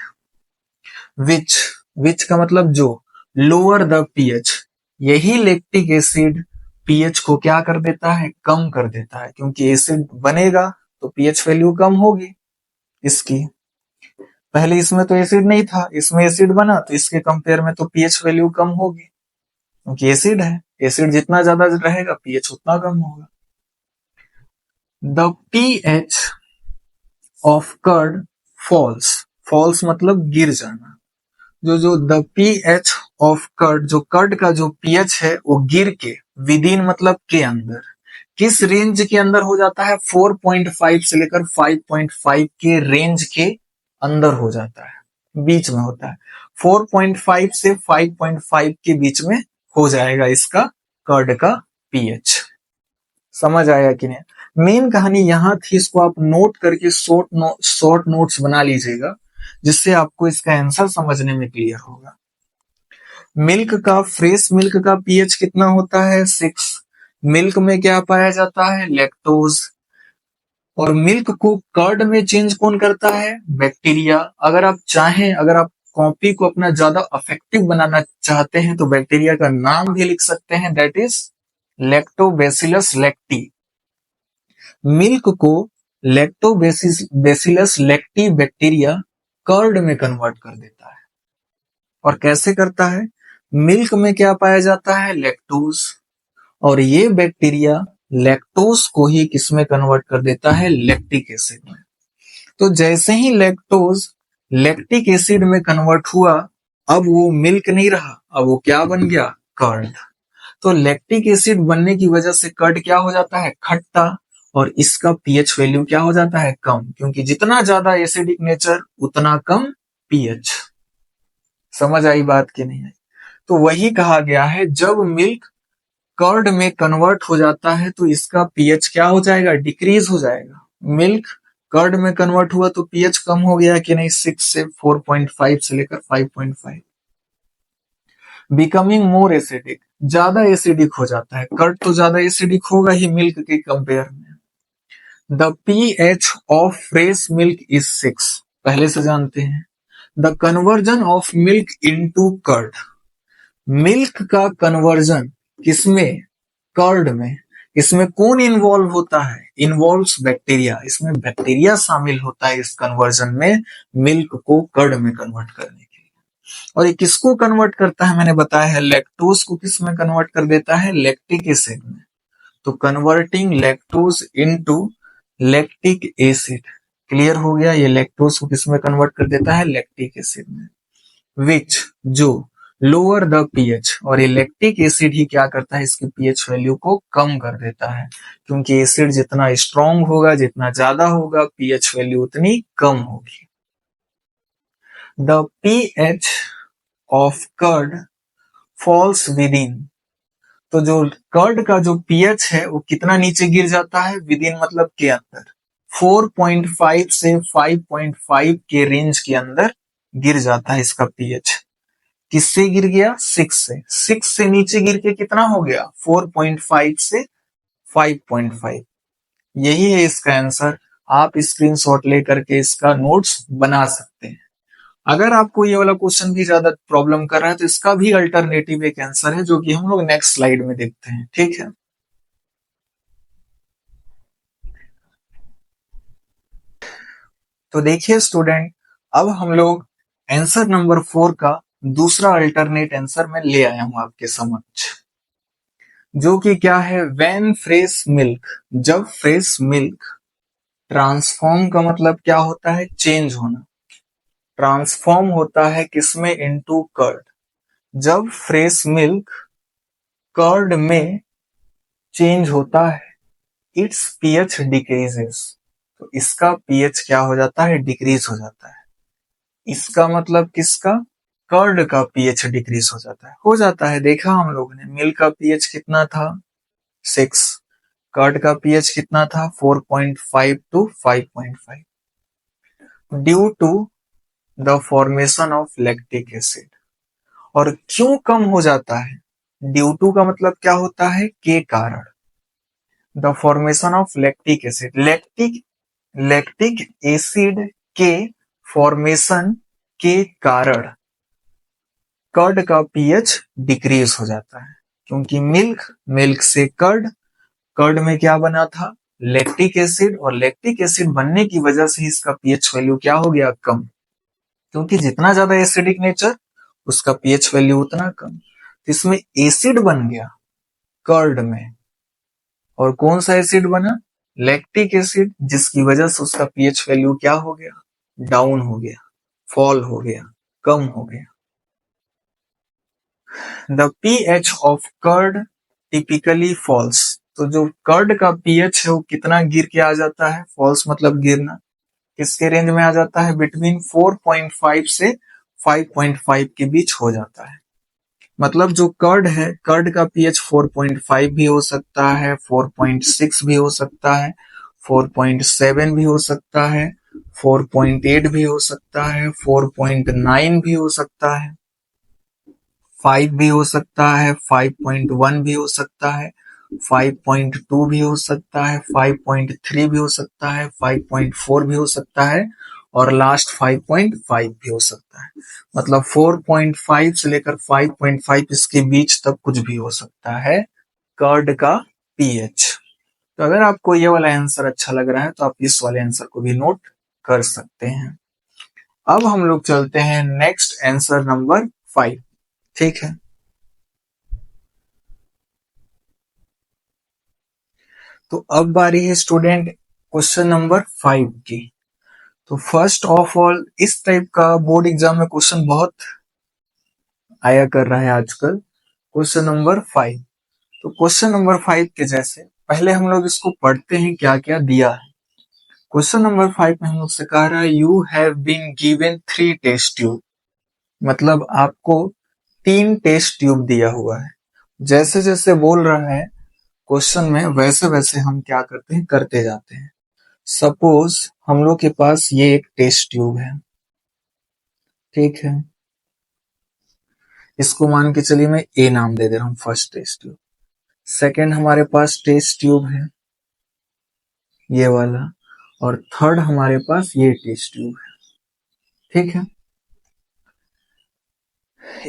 Which का मतलब जो, लोअर द पीएच। यही लैक्टिक एसिड पीएच को क्या कर देता है? कम कर देता है, क्योंकि एसिड बनेगा तो पीएच वैल्यू कम होगी इसकी। पहले इसमें तो एसिड नहीं था, इसमें एसिड बना, तो इसके कंपेयर में तो पीएच वैल्यू कम होगी, क्योंकि एसिड है। एसिड जितना ज्यादा रहेगा पीएच उतना कम होगा। The pH of curd falls, falls मतलब गिर जाना। जो द पीएच ऑफ कर्ड, जो कर्ड का जो पीएच है वो गिर के, विद इन मतलब के अंदर, किस रेंज के अंदर हो जाता है? 4.5 से लेकर 5.5 के रेंज के अंदर हो जाता है, बीच में होता है। 4.5 से 5.5 के बीच में हो जाएगा इसका कर्ड का पीएच। समझ आया कि नहीं? मेन कहानी यहां थी, इसको आप नोट करके शॉर्ट नोट्स बना लीजिएगा, जिससे आपको इसका आंसर समझने में क्लियर होगा। मिल्क का, फ्रेश मिल्क का पीएच कितना होता है? 6। मिल्क में क्या पाया जाता है? लैक्टोज। और मिल्क को कर्ड में चेंज कौन करता है? बैक्टीरिया। अगर आप चाहें, अगर आप कॉपी को अपना ज्यादा अफेक्टिव बनाना चाहते हैं तो बैक्टीरिया का नाम भी लिख सकते हैं, दैट इज लैक्टोबैसिलस लैक्टी। मिल्क को लैक्टोबैसिलस लैक्टी बैक्टीरिया कर्ड में कन्वर्ट कर देता है। और कैसे करता है? मिल्क में क्या पाया जाता है? लैक्टोज। और ये बैक्टीरिया लैक्टोज को ही किसमें कन्वर्ट कर देता है? लैक्टिक एसिड में। तो जैसे ही लैक्टोज लैक्टिक एसिड में कन्वर्ट हुआ, अब वो मिल्क नहीं रहा, अब वो क्या बन गया? कर्ड। तो लैक्टिक एसिड बनने की वजह से कर्ड क्या हो जाता है? खट्टा। और इसका पीएच वैल्यू क्या हो जाता है? कम, क्योंकि जितना ज्यादा एसिडिक नेचर उतना कम पीएच। समझ आई बात की नहीं आई? तो वही कहा गया है, जब मिल्क कर्ड में कन्वर्ट हो जाता है तो इसका पीएच क्या हो जाएगा? डिक्रीज हो जाएगा। मिल्क कर्ड में कन्वर्ट हुआ तो पीएच कम हो गया कि नहीं? 6 से 4.5 से लेकर 5.5। बिकमिंग मोर एसिडिक, ज्यादा एसिडिक हो जाता है। कर्ड तो ज्यादा एसिडिक होगा ही मिल्क के कंपेयर में। The pH of fresh milk is 6, पहले से जानते हैं। The conversion of milk into curd, milk का कन्वर्जन किसमें? कर्ड में। इसमें कौन इन्वॉल्व होता है? Involves bacteria. इसमें बैक्टीरिया शामिल होता है इस कन्वर्जन में, मिल्क को कर्ड में कन्वर्ट करने के लिए। और ये किसको कन्वर्ट करता है? मैंने बताया है, लैक्टोज को किस में कन्वर्ट कर देता है? लैक्टिक एसिड में। तो converting lactose into lactic acid, clear हो गया? ये लैक्टोज को किस में कन्वर्ट कर देता है? लैक्टिक एसिड में। विच, जो लोअर द पीएच, और ये लैक्टिक एसिड ही क्या करता है? इसकी पीएच वैल्यू को कम कर देता है, क्योंकि एसिड जितना स्ट्रॉन्ग होगा, जितना ज्यादा होगा, पीएच वैल्यू उतनी कम होगी। The pH of curd falls within, तो जो कर्ड का जो पीएच है वो कितना नीचे गिर जाता है? विद इन मतलब के अंदर, 4.5 से 5.5 के रेंज के अंदर गिर जाता है इसका पीएच। किससे गिर गया? 6 से। 6 से नीचे गिर के कितना हो गया? 4.5 से 5.5। यही है इसका आंसर। आप स्क्रीनशॉट लेकर के इसका नोट्स बना सकते हैं। अगर आपको ये वाला क्वेश्चन भी ज्यादा प्रॉब्लम कर रहा है तो इसका भी अल्टरनेटिव एक आंसर है, जो कि हम लोग नेक्स्ट स्लाइड में देखते हैं, ठीक है? तो देखिए स्टूडेंट, अब हम लोग आंसर नंबर 4 का दूसरा अल्टरनेट आंसर मैं ले आया हूं आपके समक्ष, जो कि क्या है? व्हेन फ्रेश मिल्क, जब फ्रेश मिल्क ट्रांसफॉर्म का मतलब क्या होता है? चेंज होना। ट्रांसफॉर्म होता है किसमें? Into curd. जब फ्रेश मिल्क कर्ड में चेंज होता है, इट्स पीएच डिक्रीजेस, तो इसका पीएच क्या हो जाता है? डिक्रीज हो जाता है। इसका मतलब किसका? कर्ड का पीएच डिक्रीज हो जाता है। हो जाता है, देखा हम लोग ने। मिल्क का पीएच कितना था? 6। कर्ड का पीएच कितना था? 4.5 to 5.5, due to the formation of lactic acid. और क्यों कम हो जाता है? ड्यू टू का मतलब क्या होता है? के कारण। The formation of lactic acid, lactic acid के फॉर्मेशन के कारण कर्ड का पीएच डिक्रीज हो जाता है, क्योंकि मिल्क से कर्ड में क्या बना था? Lactic acid. और लैक्टिक एसिड बनने की वजह से इसका पीएच वैल्यू क्या हो गया? कम, क्योंकि जितना ज्यादा एसिडिक नेचर उसका पीएच वैल्यू उतना कम। तो इसमें एसिड बन गया कर्ड में, और कौन सा एसिड बना? लैक्टिक एसिड, जिसकी वजह से उसका पीएच वैल्यू क्या हो गया? डाउन हो गया, फॉल हो गया, कम हो गया। The pH of curd typically falls, तो जो कर्ड का पीएच है वो कितना गिर के आ जाता है? फॉल्स मतलब गिरना। किसके रेंज में आ जाता है? बिटवीन 4.5 से 5.5 के बीच हो जाता है। मतलब जो कर्ड है, कर्ड का पीएच 4.5 भी हो सकता है, 4.6 भी हो सकता है, 4.7 भी हो सकता है, 4.8 भी हो सकता है, 4.9 भी हो सकता है, 5 भी हो सकता है, 5.1 भी हो सकता है, 5.2 भी हो सकता है, 5.3 भी हो सकता है, 5.4 भी हो सकता है और लास्ट 5.5 भी हो सकता है। मतलब 4.5 से लेकर 5.5 इसके बीच तक कुछ भी हो सकता है कर्ड का पीएच। तो अगर आपको ये वाला आंसर अच्छा लग रहा है तो आप इस वाले आंसर को भी नोट कर सकते हैं। अब हम लोग चलते हैं नेक्स्ट आंसर नंबर 5। ठीक है, तो अब बारी है स्टूडेंट क्वेश्चन नंबर 5 की। तो फर्स्ट ऑफ ऑल इस टाइप का बोर्ड एग्जाम में क्वेश्चन बहुत आया कर रहा है आजकल। क्वेश्चन नंबर 5, तो क्वेश्चन नंबर 5 के जैसे पहले हम लोग इसको पढ़ते हैं क्या क्या दिया है। क्वेश्चन नंबर 5 में हम लोग से कह रहा है you have been given 3 test tube, मतलब आपको 3 टेस्ट ट्यूब दिया हुआ है। जैसे जैसे बोल रहा है क्वेश्चन में वैसे वैसे हम क्या करते हैं करते जाते हैं। सपोज हम लोग के पास ये एक टेस्ट ट्यूब है, ठीक है, इसको मान के चलिए मैं ए नाम दे दे रहा हूं, फर्स्ट टेस्ट ट्यूब। सेकंड हमारे पास टेस्ट ट्यूब है ये वाला, और थर्ड हमारे पास ये टेस्ट ट्यूब है, ठीक है।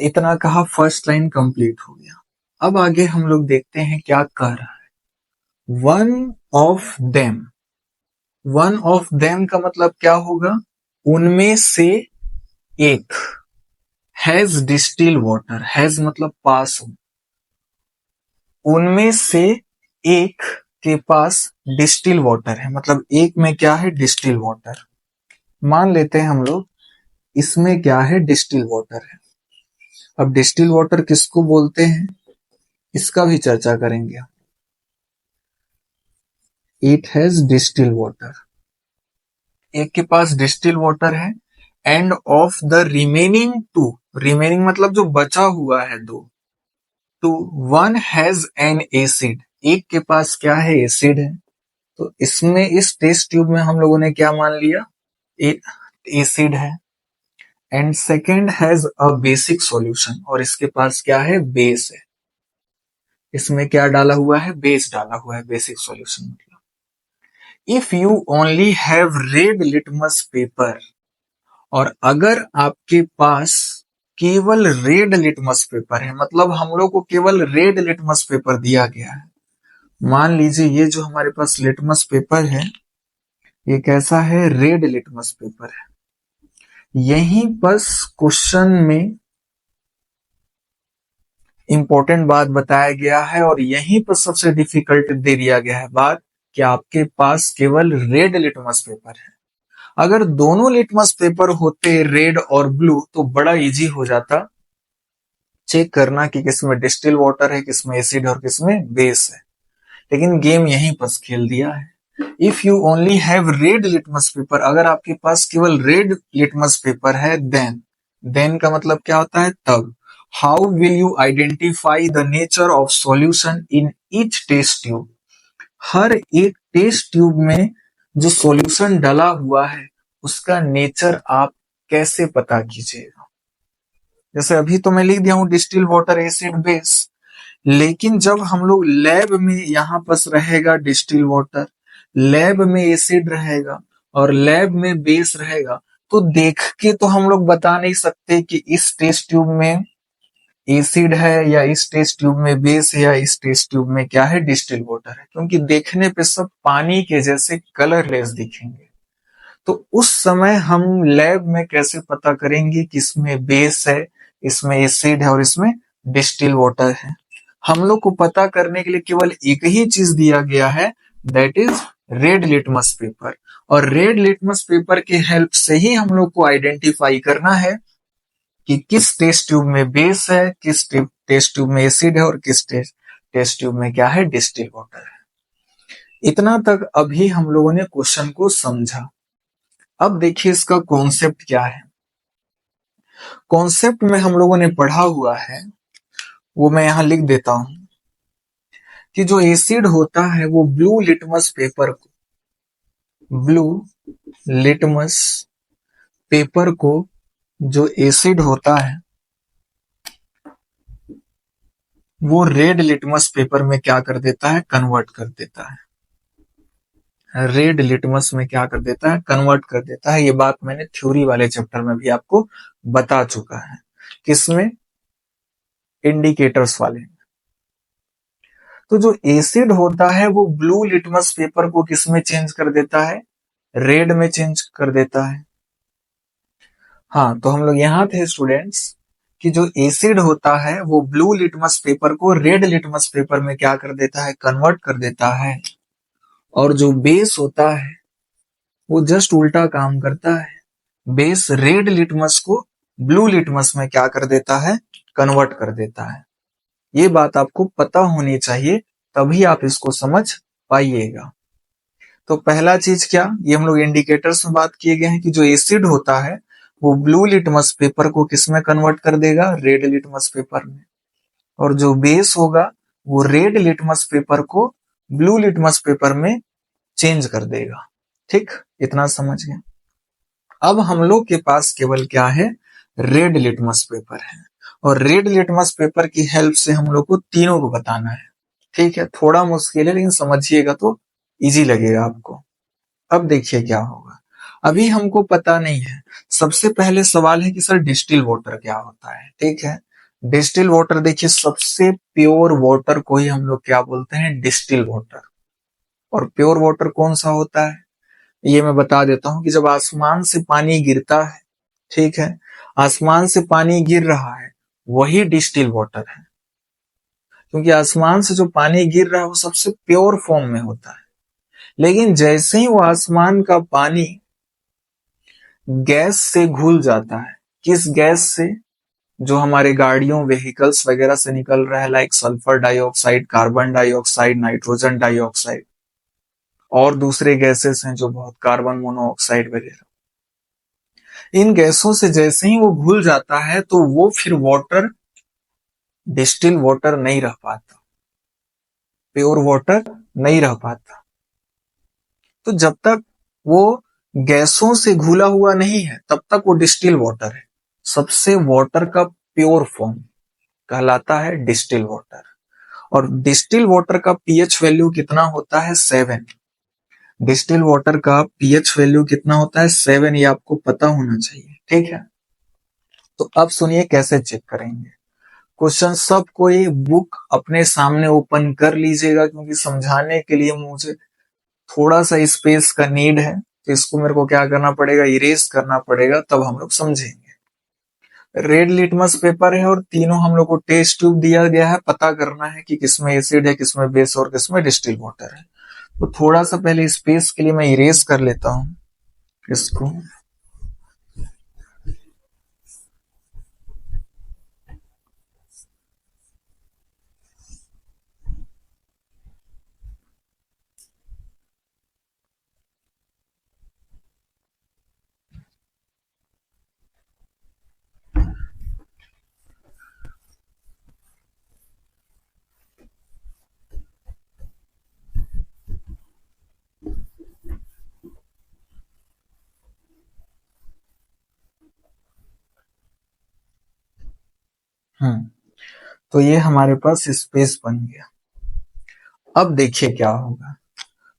इतना कहा, फर्स्ट लाइन कंप्लीट हो गया। अब आगे हम लोग देखते हैं क्या कर रहा है। One of them, one of them का मतलब क्या होगा, उनमें से एक, हैज डिस्टिल वाटर, हैज मतलब पास हो, उनमें से एक के पास डिस्टिल वाटर है, मतलब एक में क्या है डिस्टिल वाटर। मान लेते हैं हम लोग इसमें क्या है डिस्टिल वाटर है। अब डिस्टिल वाटर किसको बोलते हैं इसका भी चर्चा करेंगे। इट हैज डिस्टिल वाटर, एक के पास डिस्टिल वाटर है, end of the remaining to, remaining मतलब जो बचा हुआ है दो, तो वन हैज एन एसिड, एक के पास क्या है एसिड है। तो इसमें इस टेस्ट ट्यूब में हम लोगों ने क्या मान लिया, एसिड है। And second has a basic solution, और इसके पास क्या है बेस है। इसमें क्या डाला हुआ है बेस डाला हुआ है, बेसिक सॉल्यूशन मतलब। If you only have red litmus paper, और अगर आपके पास केवल रेड लिटमस पेपर है, मतलब हम लोग को केवल रेड लिटमस पेपर दिया गया है। मान लीजिए ये जो हमारे पास लिटमस पेपर है ये कैसा है, रेड लिटमस पेपर है। यहीं बस क्वेश्चन में इंपॉर्टेंट बात बताया गया है, और यहीं पर सबसे डिफिकल्ट दे दिया गया है बात कि आपके पास केवल रेड लिटमस पेपर है। अगर दोनों लिटमस पेपर होते रेड और ब्लू तो बड़ा इजी हो जाता चेक करना कि किसमें डिस्टिल वाटर है, किसमें एसिड और किसमें बेस है। लेकिन गेम यहीं पर खेल दिया है। If you only have red litmus paper, अगर आपके पास केवल रेड लिटमस पेपर है, देन का मतलब क्या होता है तब। How will you identify the nature of solution in each test tube, हर एक टेस्ट ट्यूब में जो सॉल्यूशन डाला हुआ है उसका नेचर आप कैसे पता कीजिएगा। जैसे अभी तो मैं लिख दिया हूं डिस्टिल वाटर एसिड बेस, लेकिन जब हम लोग लैब में यहां पर रहेगा डिस्टिल वाटर, लैब में एसिड रहेगा और लैब में बेस रहेगा, तो देख के तो हम लोग बता नहीं सकते कि इस टेस्ट ट्यूब में एसिड है या इस टेस्ट ट्यूब में बेस है या इस टेस्ट ट्यूब में क्या है डिस्टिल वाटर है, क्योंकि देखने पे सब पानी के जैसे कलरलेस दिखेंगे। तो उस समय हम लैब में कैसे पता करेंगे कि इसमें बेस है, इसमें एसिड है और इसमें डिस्टिल वाटर है। हम लोग को पता करने के लिए केवल एक ही चीज दिया गया है, that is red litmus paper. और रेड लिटमस पेपर के हेल्प से ही हम लोग को आइडेंटिफाई करना है कि किस टेस्ट ट्यूब में बेस है, किस टेस्ट ट्यूब में एसिड है और किस टेस्ट ट्यूब में क्या है डिस्टिल वाटर है। इतना तक अभी हम लोगों ने क्वेश्चन को समझा। अब देखिए इसका कॉन्सेप्ट क्या है। कॉन्सेप्ट में हम लोगों ने पढ़ा हुआ है, वो मैं यहां लिख देता हूं कि जो एसिड होता है वो ब्लू लिटमस पेपर को, ब्लू लिटमस पेपर को जो एसिड होता है वो रेड लिटमस पेपर में क्या कर देता है, कन्वर्ट कर देता है। रेड लिटमस में क्या कर देता है, कन्वर्ट कर देता है। ये बात मैंने थ्योरी वाले चैप्टर में भी आपको बता चुका है। किसमें, इंडिकेटर्स वाले। तो जो एसिड होता है वो ब्लू लिटमस पेपर को किस में चेंज कर देता है, रेड में चेंज कर देता है। हाँ, तो हम लोग यहाँ थे स्टूडेंट्स कि जो एसिड होता है वो ब्लू लिटमस पेपर को रेड लिटमस पेपर में क्या कर देता है, कन्वर्ट कर देता है। और जो बेस होता है वो जस्ट उल्टा काम करता है। बेस रेड लिटमस को ब्लू लिटमस में क्या कर देता है, कन्वर्ट कर देता है। ये बात आपको पता होनी चाहिए, तभी आप इसको समझ पाइएगा। तो पहला चीज क्या, ये हम लोग इंडिकेटर्स में बात किए गए हैं कि जो एसिड होता है वो ब्लू लिटमस पेपर को किसमें कन्वर्ट कर देगा, रेड लिटमस पेपर में। और जो बेस होगा वो रेड लिटमस पेपर को ब्लू लिटमस पेपर में चेंज कर देगा। ठीक, इतना समझ गए। अब हम लोग के पास केवल क्या है, रेड लिटमस पेपर है। और रेड लिटमस पेपर की हेल्प से हम लोग को तीनों को बताना है। ठीक है, थोड़ा मुश्किल है लेकिन समझिएगा तो इजी लगेगा आपको। अब देखिए क्या होगा, अभी हमको पता नहीं है। सबसे पहले सवाल है कि सर डिस्टिल वाटर क्या होता है। ठीक है, डिस्टिल वाटर, देखिए सबसे प्योर वाटर को ही हम लोग क्या बोलते हैं, डिस्टिल वाटर। और प्योर वाटर कौन सा होता है, ये मैं बता देता हूं कि जब आसमान से पानी गिरता है, ठीक है, आसमान से पानी गिर रहा है, वही डिस्टिल वाटर है। क्योंकि आसमान से जो पानी गिर रहा है वो सबसे प्योर फॉर्म में होता है। लेकिन जैसे ही वो आसमान का पानी गैस से घुल जाता है, किस गैस से, जो हमारे गाड़ियों व्हीकल्स वगैरह से निकल रहा है, like sulphur dioxide, carbon dioxide, nitrogen dioxide, और दूसरे गैसेस हैं जो बहुत, कार्बन मोनोऑक्साइड वगैरह। इन गैसों से जैसे ही वो घुल जाता है तो वो फिर वाटर डिस्टिल वाटर नहीं रह पाता, प्योर वाटर नहीं रह पाता। तो जब तक वो गैसों से घुला हुआ नहीं है तब तक वो डिस्टिल वाटर है। सबसे वाटर का प्योर फॉर्म कहलाता है डिस्टिल वाटर। और डिस्टिल वाटर का पीएच वैल्यू कितना होता है, 7। डिस्टिल वाटर का पीएच वैल्यू कितना होता है, 7। ये आपको पता होना चाहिए। ठीक है, तो अब सुनिए कैसे चेक करेंगे। क्वेश्चन सब कोई बुक अपने सामने ओपन कर लीजिएगा, क्योंकि समझाने के लिए मुझे थोड़ा सा स्पेस का नीड है। तो इसको मेरे को क्या करना पड़ेगा, इरेज करना पड़ेगा, तब हम लोग समझेंगे। रेड लिटमस पेपर है और तीनों हम लोग को टेस्ट ट्यूब दिया गया है। पता करना है कि किसमें एसिड है, किसमें बेस और किसमें डिस्टिल वाटर है। तो थोड़ा सा पहले स्पेस के लिए मैं इरेज कर लेता हूं इसको। तो ये हमारे पास स्पेस बन गया। अब देखिए क्या होगा,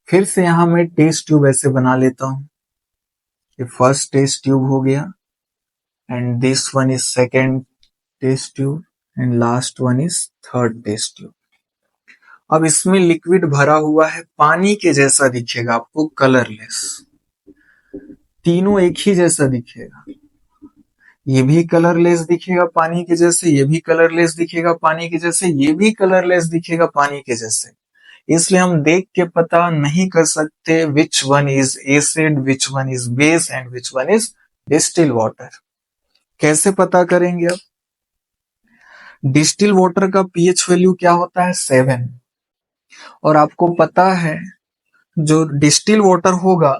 फिर से यहां मैं टेस्ट ट्यूब ऐसे बना लेता हूं। ये फर्स्ट टेस्ट ट्यूब हो गया, and this one is second test tube, and last one is third test tube. अब इसमें लिक्विड भरा हुआ है, पानी के जैसा दिखेगा आपको, कलरलेस। तीनों एक ही जैसा दिखेगा। ये भी कलरलेस दिखेगा पानी के जैसे, ये भी कलरलेस दिखेगा पानी के जैसे, ये भी कलरलेस दिखेगा पानी के जैसे। इसलिए हम देख के पता नहीं कर सकते which one is acid, which one is base, and which one is distil water. कैसे पता करेंगे अब, डिस्टिल वाटर का पीएच वैल्यू क्या होता है, 7। और आपको पता है जो डिस्टिल वाटर होगा,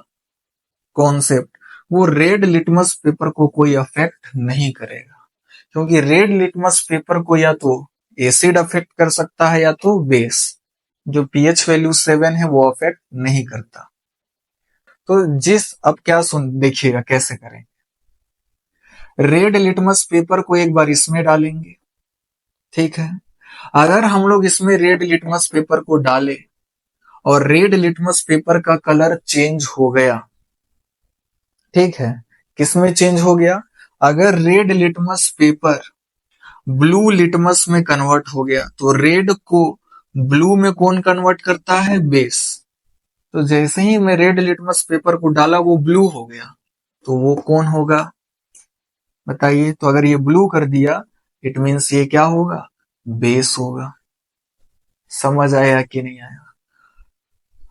कॉन्सेप्ट, वो रेड लिटमस पेपर को कोई अफेक्ट नहीं करेगा। क्योंकि रेड लिटमस पेपर को या तो एसिड अफेक्ट कर सकता है या तो बेस। जो पीएच वैल्यू 7 है वो अफेक्ट नहीं करता। तो अब क्या सुन देखिएगा कैसे करें। रेड लिटमस पेपर को एक बार इसमें डालेंगे, ठीक है, अगर हम लोग इसमें रेड लिटमस पेपर को डालें और रेड लिटमस पेपर का कलर चेंज हो गया, ठीक है, किसमें चेंज हो गया? अगर red litmus paper blue litmus में कन्वर्ट हो गया तो रेड को ब्लू में कौन कन्वर्ट करता है? बेस। तो जैसे ही मैं रेड लिटमस पेपर को डाला वो ब्लू हो गया, तो वो कौन होगा बताइए? तो अगर ये ब्लू कर दिया इट मीन्स ये क्या होगा? बेस होगा। समझ आया कि नहीं आया?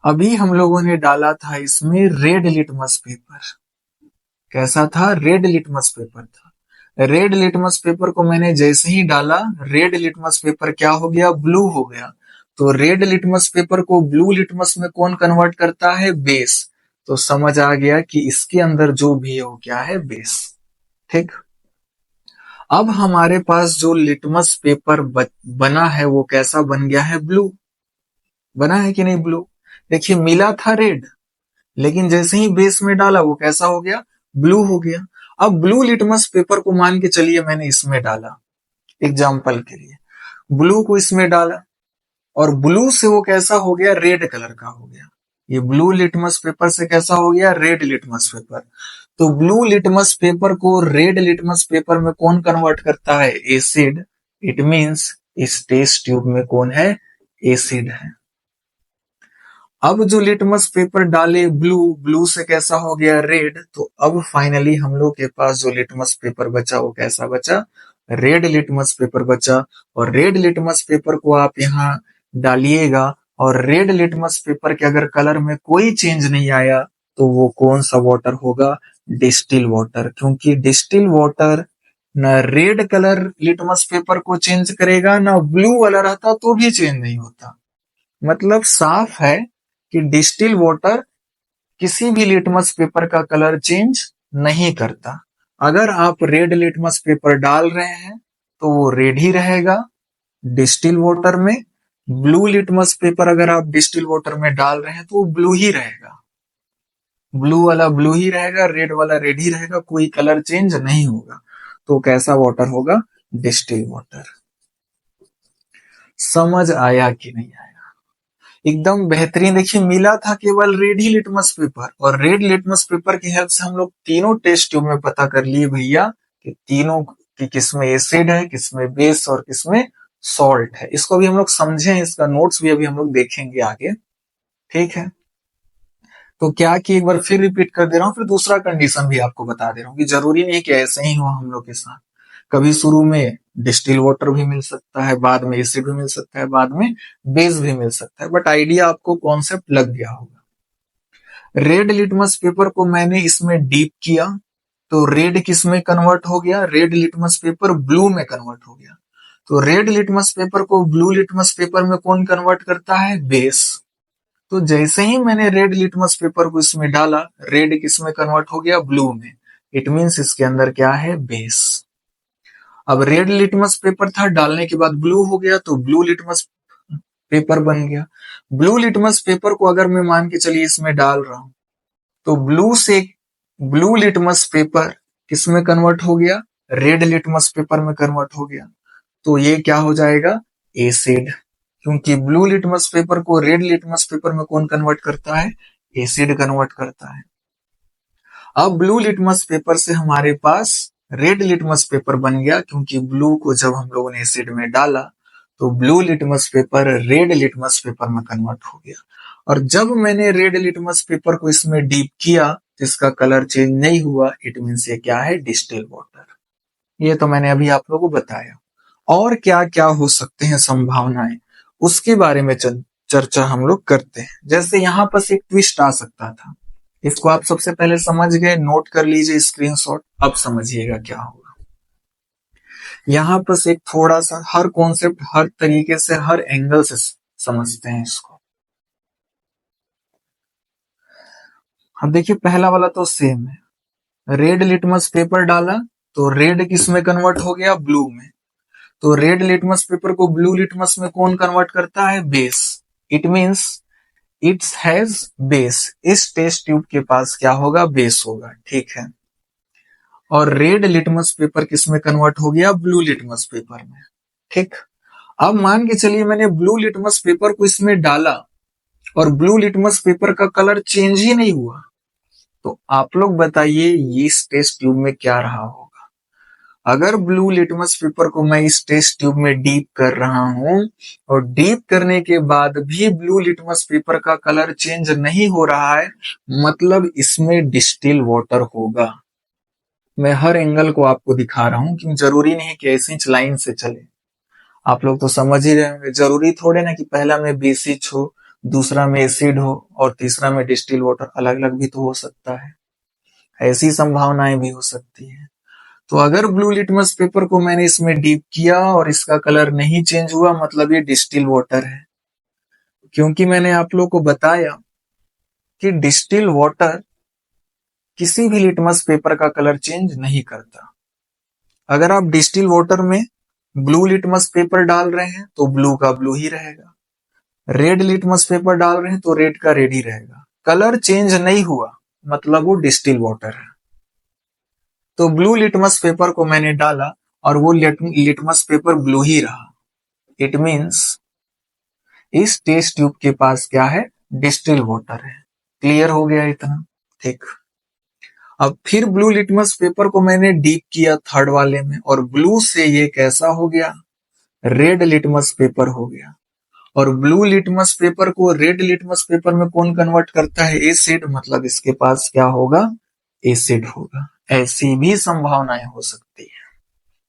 अभी हम लोगों ने डाला था इसमें रेड लिटमस पेपर। कैसा था? रेड लिटमस पेपर था। रेड लिटमस पेपर को मैंने जैसे ही डाला, रेड लिटमस पेपर क्या हो गया? ब्लू हो गया। तो रेड लिटमस पेपर को ब्लू लिटमस में कौन कन्वर्ट करता है? बेस। तो समझ आ गया कि इसके अंदर जो भी है वो क्या है? बेस। ठीक। अब हमारे पास जो लिटमस पेपर बना है वो कैसा बन गया है? ब्लू। बना है कि नहीं ब्लू? देखिए मिला था रेड, लेकिन जैसे ही बेस में डाला वो कैसा हो गया? ब्लू हो गया। अब ब्लू लिटमस पेपर को मान के चलिए मैंने इसमें डाला, एग्जाम्पल के लिए ब्लू को इसमें डाला, और ब्लू से वो कैसा हो गया? रेड कलर का हो गया। ये ब्लू लिटमस पेपर से कैसा हो गया? Red litmus paper. तो ब्लू लिटमस पेपर को रेड लिटमस पेपर में कौन कन्वर्ट करता है? एसिड। इट मींस इस टेस्ट ट्यूब में कौन है? एसिड है। अब जो लिटमस पेपर डाले ब्लू, ब्लू से कैसा हो गया? रेड। तो अब फाइनली हम लोग के पास जो लिटमस पेपर बचा वो कैसा बचा? रेड लिटमस पेपर बचा। और रेड लिटमस पेपर को आप यहाँ डालिएगा और रेड लिटमस पेपर के अगर कलर में कोई चेंज नहीं आया तो वो कौन सा वाटर होगा? Distil water. क्योंकि डिस्टिल वाटर ना रेड कलर लिटमस पेपर को चेंज करेगा, ना ब्लू वाला रहता तो भी चेंज नहीं होता। मतलब साफ है कि डिस्टिल वाटर किसी भी लिटमस पेपर का कलर चेंज नहीं करता। अगर आप रेड लिटमस पेपर डाल रहे हैं तो वो रेड ही रहेगा डिस्टिल वाटर में। ब्लू लिटमस पेपर अगर आप डिस्टिल वाटर में डाल रहे हैं तो वो ब्लू ही रहेगा। ब्लू वाला ब्लू ही रहेगा, रेड वाला रेड ही रहेगा, कोई कलर चेंज नहीं होगा। तो कैसा वाटर होगा? Distil water. समझ आया कि नहीं आया? एकदम बेहतरीन। देखिए मिला था केवल रेड ही लिटमस पेपर, और रेड लिटमस पेपर की हेल्प से हम लोग तीनों टेस्ट ट्यूब में पता कर लिए भैया कि तीनों की किसमें एसिड है, किसमें बेस और किसमें सॉल्ट है। इसको भी हम लोग समझे, इसका नोट्स भी अभी हम लोग देखेंगे आगे। ठीक है, तो क्या कि एक बार फिर रिपीट कर दे रहा हूँ, फिर दूसरा कंडीशन भी आपको बता दे रहा हूँ कि जरूरी नहीं कि ऐसे ही हो हम लोग के साथ। कभी शुरू में डिस्टिल वाटर भी मिल सकता है, बाद में एसिड भी मिल सकता है, बाद में बेस भी मिल सकता है, बट आइडिया आपको कॉन्सेप्ट लग गया होगा। रेड लिटमस पेपर को मैंने इसमें डीप किया तो रेड किस में कन्वर्ट हो गया? रेड लिटमस पेपर ब्लू में कन्वर्ट हो गया। तो रेड लिटमस पेपर को ब्लू लिटमस पेपर में कौन कन्वर्ट करता है? बेस। तो जैसे ही मैंने रेड लिटमस पेपर को इसमें डाला, रेड किस में कन्वर्ट हो गया? ब्लू में। इट मींस इसके अंदर क्या है? बेस। अब रेड लिटमस पेपर था, डालने के बाद ब्लू हो गया तो ब्लू लिटमस पेपर बन गया। ब्लू लिटमस पेपर को अगर मैं मान के चलिए इसमें डाल रहा हूं तो ब्लू से ब्लू लिटमस पेपर किस में कन्वर्ट हो गया? रेड लिटमस पेपर में कन्वर्ट हो गया। तो ये क्या हो जाएगा? एसिड। क्योंकि ब्लू लिटमस पेपर को रेड लिटमस पेपर में कौन कन्वर्ट करता है? एसिड कन्वर्ट करता है। अब ब्लू लिटमस पेपर से हमारे पास रेड लिटमस पेपर बन गया, क्योंकि ब्लू को जब हम लोगों ने एसिड में डाला तो blue litmus paper red litmus paper में कन्वर्ट हो गया। और जब मैंने रेड लिटमस पेपर को इसमें डीप किया जिसका कलर चेंज नहीं हुआ, इट मीन्स ये क्या है? Distil water. ये तो मैंने अभी आप लोगों को बताया। और क्या क्या हो सकते हैं संभावनाएं, उसके बारे में चर्चा हम लोग करते हैं। जैसे यहाँ पर एक ट्विस्ट आ सकता था, इसको आप सबसे पहले समझ गए, नोट कर लीजिए स्क्रीनशॉट। अब समझिएगा क्या होगा। यहाँ पर एक थोड़ा सा हर कॉन्सेप्ट हर तरीके से हर एंगल से समझते हैं इसको। अब देखिए पहला वाला तो सेम है, रेड लिटमस पेपर डाला तो रेड किस में कन्वर्ट हो गया? ब्लू में। तो रेड लिटमस पेपर को ब्लू लिटमस में कौन कन्वर्ट करता है? Base. It means it's has base. इस टेस्ट ट्यूब के पास क्या होगा? बेस होगा। ठीक है, और रेड लिटमस पेपर किस में कन्वर्ट हो गया? ब्लू लिटमस पेपर में। ठीक। अब मान के चलिए मैंने ब्लू लिटमस पेपर को इसमें डाला और ब्लू लिटमस पेपर का कलर चेंज ही नहीं हुआ, तो आप लोग बताइए इस टेस्ट ट्यूब में क्या रहा होगा। अगर ब्लू लिटमस पेपर को मैं इस टेस्ट ट्यूब में डीप कर रहा हूं और डीप करने के बाद भी ब्लू लिटमस पेपर का कलर चेंज नहीं हो रहा है, मतलब इसमें डिस्टिल वाटर होगा। मैं हर एंगल को आपको दिखा रहा हूं कि जरूरी नहीं कि ऐसी लाइन से चले। आप लोग तो समझ ही रहे होंगे, जरूरी थोड़े ना कि पहला में बेसिक हो, दूसरा में एसिड हो और तीसरा में डिस्टिल वाटर, अलग अलग भी तो हो सकता है, ऐसी संभावनाएं भी हो सकती है। तो अगर ब्लू लिटमस पेपर को मैंने इसमें डीप किया और इसका कलर नहीं चेंज हुआ, मतलब ये डिस्टिल वाटर है। क्योंकि मैंने आप लोग को बताया कि डिस्टिल वाटर किसी भी लिटमस पेपर का कलर चेंज नहीं करता। अगर आप डिस्टिल वाटर में ब्लू लिटमस पेपर डाल रहे हैं तो ब्लू का ब्लू ही रहेगा, रेड लिटमस पेपर डाल रहे हैं तो रेड का रेड ही रहेगा, कलर चेंज नहीं हुआ, मतलब वो डिस्टिल वाटर है। तो ब्लू लिटमस पेपर को मैंने डाला और वो लिटमस पेपर ब्लू ही रहा, इट मीन्स इस टेस्ट ट्यूब के पास क्या है, डिस्टिल वाटर है। क्लियर हो गया इतना? ठीक। अब फिर ब्लू लिटमस पेपर को मैंने डीप किया थर्ड वाले में और ब्लू से ये कैसा हो गया, रेड लिटमस पेपर हो गया। और ब्लू लिटमस पेपर को रेड लिटमस पेपर में कौन कन्वर्ट करता है, एसिड, मतलब इसके पास क्या होगा, एसिड होगा। ऐसी भी संभावनाएं हो सकती है।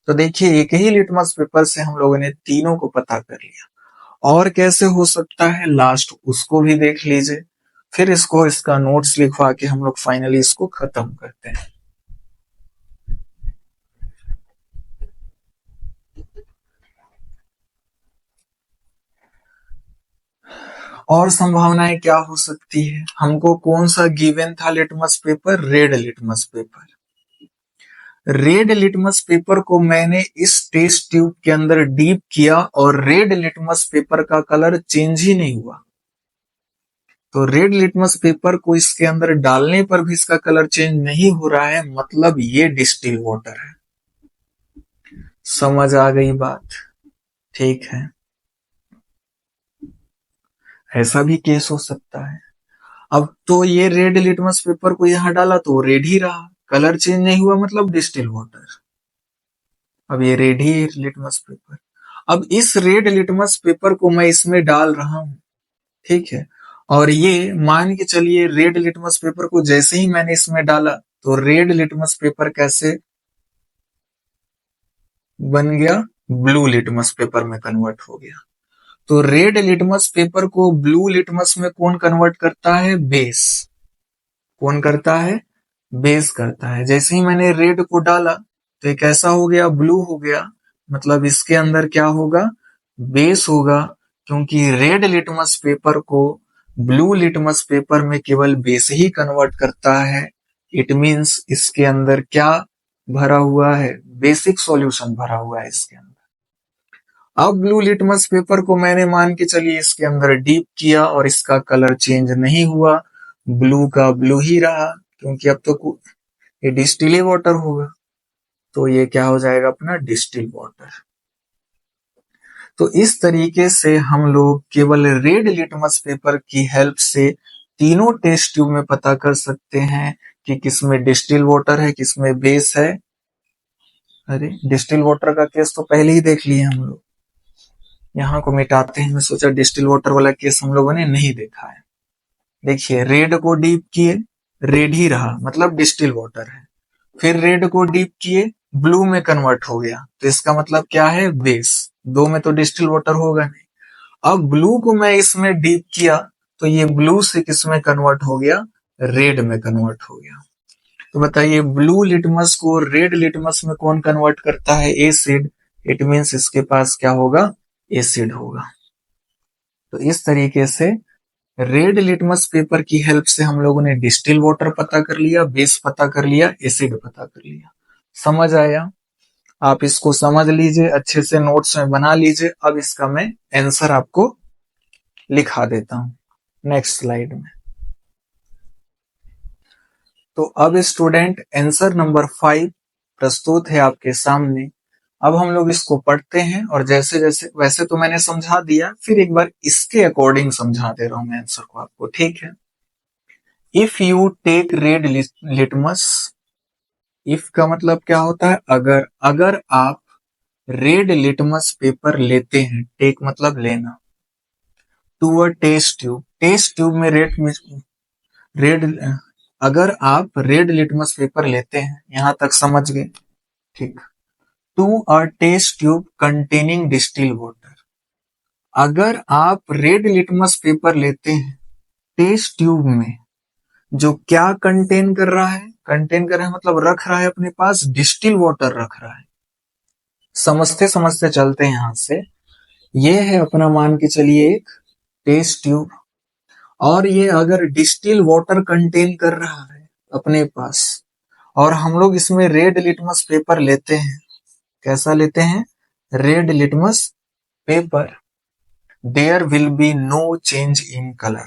तो देखिए एक ही लिटमस पेपर से हम लोगों ने तीनों को पता कर लिया। और कैसे हो सकता है लास्ट उसको भी देख लीजिए, फिर इसको इसका नोट्स लिखवा के हम लोग फाइनली इसको खत्म करते हैं। और संभावनाएं क्या हो सकती है, हमको कौन सा गिवन था litmus paper, red litmus paper. Red litmus paper को मैंने इस टेस्ट ट्यूब के अंदर डीप किया और रेड लिटमस पेपर का कलर चेंज ही नहीं हुआ। तो रेड लिटमस पेपर को इसके अंदर डालने पर भी इसका कलर चेंज नहीं हो रहा है, मतलब ये डिस्टिल वाटर है। समझ आ गई बात? ठीक है, ऐसा भी केस हो सकता है। अब तो ये रेड लिटमस पेपर को यहां डाला तो रेड ही रहा, कलर चेंज नहीं हुआ, मतलब डिस्टिल वाटर। अब ये रेड ही लिटमस पेपर। अब इस रेड लिटमस पेपर को मैं इसमें डाल रहा हूं, ठीक है, और ये मान के चलिए रेड लिटमस पेपर को जैसे ही मैंने इसमें डाला तो रेड लिटमस पेपर कैसे बन गया, ब्लू लिटमस पेपर में कन्वर्ट हो गया। तो रेड लिटमस पेपर को ब्लू लिटमस में कौन कन्वर्ट करता है, बेस। कौन करता है, बेस करता है। जैसे ही मैंने रेड को डाला तो ये कैसा हो गया, ब्लू हो गया, मतलब इसके अंदर क्या होगा, बेस होगा। क्योंकि रेड लिटमस पेपर को ब्लू लिटमस पेपर में केवल बेस ही कन्वर्ट करता है, इट मींस इसके अंदर क्या भरा हुआ है, बेसिक सॉल्यूशन भरा हुआ है इसके अंदर। अब ब्लू लिटमस पेपर को मैंने मान के चलिए इसके अंदर डीप किया और इसका कलर चेंज नहीं हुआ, ब्लू का ब्लू ही रहा, क्योंकि अब तो ये डिस्टिल वाटर होगा, तो ये क्या हो जाएगा अपना, डिस्टिल वाटर। तो इस तरीके से हम लोग केवल रेड लिटमस पेपर की हेल्प से तीनों टेस्ट ट्यूब में पता कर सकते हैं कि किसमें डिस्टिल वाटर है, किसमें बेस है। अरे डिस्टिल वाटर का केस तो पहले ही देख लिए हम लोग, यहाँ को मिटाते हैं। मैं सोचा डिस्टिल वाटर वाला केस हम लोगों ने नहीं देखा है। देखिए रेड को डीप किए, रेड ही रहा, मतलब डिस्टिल वाटर है। फिर रेड को डीप किए, ब्लू में कन्वर्ट हो गया, तो इसका मतलब क्या है, बेस। दो में तो डिस्टिल वाटर होगा नहीं। अब ब्लू को मैं इसमें डीप किया तो ये ब्लू से किस में कन्वर्ट हो गया, रेड में कन्वर्ट हो गया। तो बताइए ब्लू लिटमस को रेड लिटमस में कौन कन्वर्ट करता है, एसिड, इट मींस इसके पास क्या होगा, एसिड होगा। तो इस तरीके से रेड लिटमस पेपर की हेल्प से हम लोगों ने डिस्टिल वाटर पता कर लिया, बेस पता कर लिया, एसिड पता कर लिया। समझ आया? आप इसको समझ लीजिए, अच्छे से नोट्स में बना लीजिए। अब इसका मैं आंसर आपको लिखा देता हूं नेक्स्ट स्लाइड में। तो अब स्टूडेंट आंसर नंबर 5 प्रस्तुत है आपके सामने। अब हम लोग इसको पढ़ते हैं और जैसे जैसे, वैसे तो मैंने समझा दिया, फिर एक बार इसके अकॉर्डिंग समझा दे रहा हूं मैं आंसर को आपको, ठीक है। If you take red litmus, if का मतलब क्या होता है अगर, अगर आप रेड लिटमस पेपर लेते हैं, टेक मतलब लेना, to a test tube, test tube में रेड, अगर आप रेड लिटमस पेपर लेते हैं, यहां तक समझ गए, ठीक। To a test tube containing distil water, अगर आप रेड लिटमस पेपर लेते हैं टेस्ट ट्यूब में, जो क्या कंटेन कर रहा है, कंटेन कर रहा है मतलब रख रहा है अपने पास, डिस्टिल वाटर रख रहा है। समझते समझते चलते हैं यहां से, ये है अपना, मान के चलिए एक टेस्ट ट्यूब, और ये अगर डिस्टिल वाटर कंटेन कर रहा है अपने पास, और हम लोग इसमें रेड लिटमस पेपर लेते हैं, कैसा लेते हैं, red litmus paper, there will be no change in colour,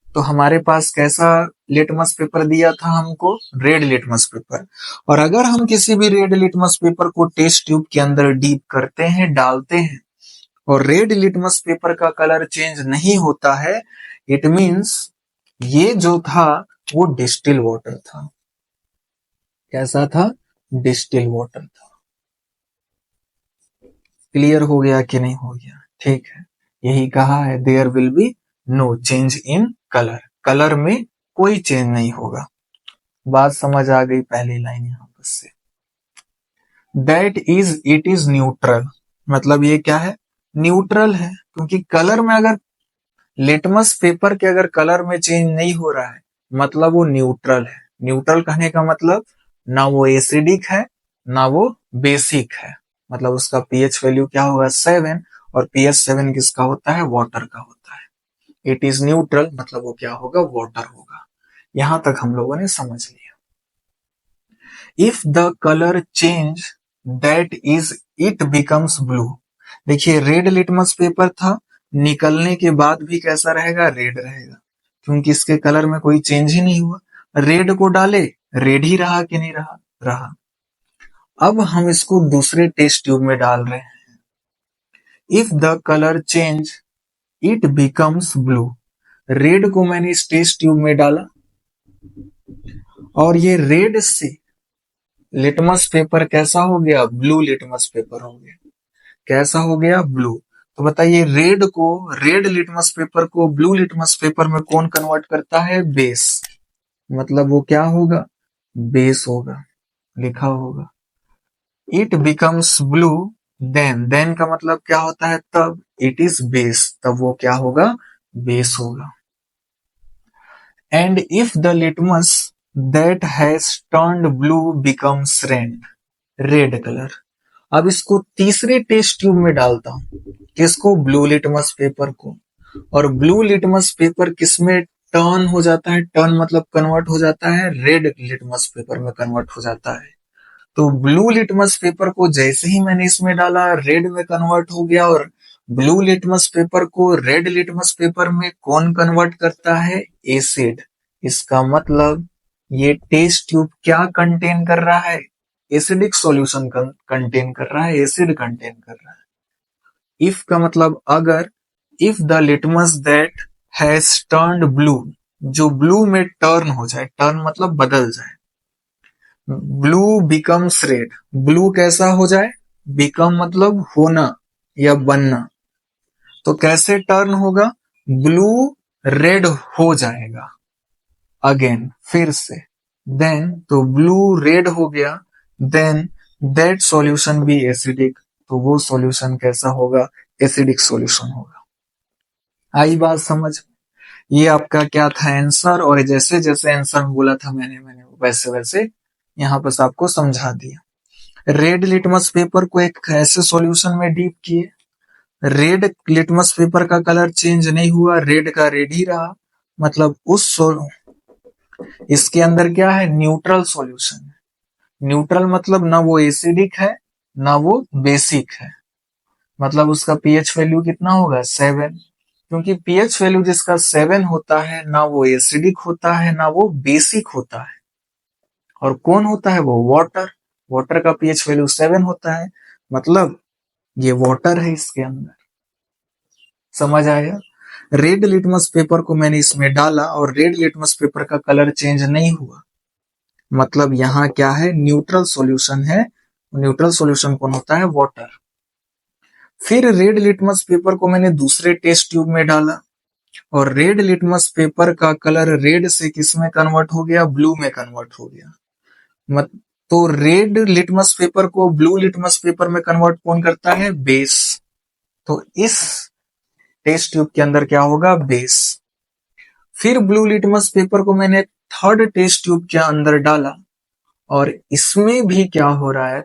तो हमारे पास कैसा लिटमस पेपर दिया था हमको, रेड लिटमस पेपर, और अगर हम किसी भी रेड लिटमस पेपर को टेस्ट ट्यूब के अंदर डीप करते हैं, डालते हैं, और रेड लिटमस पेपर का कलर चेंज नहीं होता है, इट मीन्स ये जो था वो डिस्टिल वाटर था। कैसा था, डिस्टिल वाटर था। क्लियर हो गया कि नहीं हो गया, ठीक है। यही कहा है, there will be no change in colour, colour में कोई चेंज नहीं होगा। बात समझ आ गई, पहली लाइन यहां पर से। That is, it is neutral, मतलब ये क्या है, न्यूट्रल है, क्योंकि कलर में अगर, लिटमस पेपर के अगर कलर में चेंज नहीं हो रहा है, मतलब वो न्यूट्रल है। न्यूट्रल कहने का मतलब ना वो एसिडिक है ना वो बेसिक है, मतलब उसका पीएच वैल्यू क्या होगा, 7, और पीएच 7 किसका होता है, वाटर का होता है। इट इज न्यूट्रल मतलब वो क्या होगा, वाटर होगा। यहां तक हम लोगों ने समझ लिया। If the colour change that is, it becomes blue, देखिए रेड लिटमस पेपर था, निकलने के बाद भी कैसा रहेगा, रेड रहेगा, क्योंकि इसके कलर में कोई चेंज ही नहीं हुआ। रेड को डाले, रेड ही रहा कि नहीं रहा, रहा। अब हम इसको दूसरे टेस्ट ट्यूब में डाल रहे हैं। If the colour change it becomes blue, red को मैंने इस टेस्ट ट्यूब में डाला, और ये रेड से लिटमस पेपर कैसा हो गया, ब्लू लिटमस पेपर हो गया। कैसा हो गया, ब्लू। तो बताइए, रेड को, रेड लिटमस पेपर को ब्लू लिटमस पेपर में कौन कन्वर्ट करता है, बेस, मतलब वो क्या होगा, बेस होगा, लिखा होगा। इट बिकम्स ब्लू, देन का मतलब क्या होता है, तब, इट इज बेस, तब वो क्या होगा, बेस होगा। And if the litmus that has turned blue becomes red, red colour. अब इसको तीसरे टेस्ट ट्यूब में डालता हूं, किसको, ब्लू लिटमस पेपर को, और ब्लू लिटमस पेपर किसमें टर्न हो जाता है, टर्न मतलब कन्वर्ट हो जाता है, रेड लिटमस पेपर में कन्वर्ट हो जाता है। तो ब्लू लिटमस पेपर को जैसे ही मैंने इसमें डाला, रेड में कन्वर्ट हो गया, और ब्लू लिटमस पेपर को रेड लिटमस पेपर में कौन कन्वर्ट करता है, एसिड। इसका मतलब ये टेस्ट ट्यूब क्या कंटेन कर रहा है, एसिडिक सॉल्यूशन कंटेन कर रहा है, एसिड कंटेन कर रहा है। इफ का मतलब अगर, if the litmus that has turned blue, जो ब्लू में टर्न हो जाए, टर्न मतलब बदल जाए, ब्लू बिकम्स रेड, ब्लू कैसा हो जाए, बिकम मतलब होना या बनना, तो कैसे टर्न होगा, ब्लू रेड हो जाएगा, अगेन फिर से, देन तो ब्लू रेड हो गया, देन दैट सॉल्यूशन भी एसिडिक, तो वो सॉल्यूशन कैसा होगा, एसिडिक सॉल्यूशन होगा। आई बात समझ। ये आपका क्या था, आंसर, और जैसे जैसे आंसर बोला था मैंने वैसे वैसे यहाँ पर आपको समझा दिया। रेड लिटमस पेपर को एक ऐसे सॉल्यूशन में डीप किए, रेड लिटमस पेपर का कलर चेंज नहीं हुआ, रेड का रेड ही रहा, मतलब इसके अंदर क्या है, न्यूट्रल सॉल्यूशन है। न्यूट्रल मतलब ना वो एसिडिक है ना वो बेसिक है, मतलब उसका पीएच वैल्यू कितना होगा, 7, क्योंकि पीएच वैल्यू जिसका 7 होता है, ना वो एसिडिक होता है ना वो बेसिक होता है, और कौन होता है वो, वाटर। वाटर का पीएच वैल्यू 7 होता है, मतलब ये वाटर है इसके अंदर। समझ आया? रेड लिटमस पेपर को मैंने इसमें डाला और रेड लिटमस पेपर का कलर चेंज नहीं हुआ, मतलब यहाँ क्या है, न्यूट्रल सॉल्यूशन है। न्यूट्रल सॉल्यूशन कौन होता है? वाटर। फिर रेड लिटमस पेपर को मैंने दूसरे टेस्ट ट्यूब में डाला और रेड लिटमस पेपर का कलर रेड से किस में कन्वर्ट हो गया? ब्लू में कन्वर्ट हो गया। मत तो रेड लिटमस पेपर को ब्लू लिटमस पेपर में कन्वर्ट कौन करता है? बेस। तो इस टेस्ट ट्यूब के अंदर क्या होगा? बेस। फिर ब्लू लिटमस पेपर को मैंने थर्ड टेस्ट ट्यूब के अंदर डाला और इसमें भी क्या हो रहा है?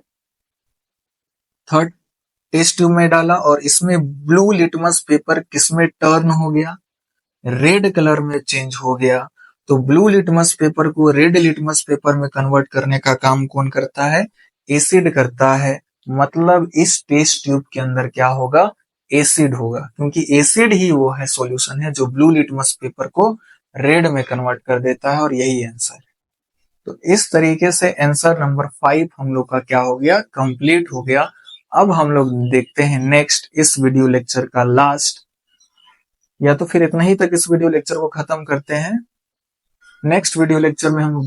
थर्ड टेस्ट ट्यूब में डाला और इसमें ब्लू लिटमस पेपर किसमें टर्न हो गया? रेड कलर में चेंज हो गया। तो ब्लू लिटमस पेपर को रेड लिटमस पेपर में कन्वर्ट करने का काम कौन करता है? एसिड करता है। मतलब इस टेस्ट ट्यूब के अंदर क्या होगा? एसिड होगा, क्योंकि एसिड ही वो है, सॉल्यूशन है जो ब्लू लिटमस पेपर को रेड में कन्वर्ट कर देता है, और यही आंसर है। तो इस तरीके से आंसर नंबर 5 हम लोग का क्या हो गया? कंप्लीट हो गया। अब हम लोग देखते हैं नेक्स्ट इस वीडियो लेक्चर का लास्ट, या तो फिर इतना ही तक इस वीडियो लेक्चर को खत्म करते हैं। नेक्स्ट वीडियो लेक्चर में हम लोग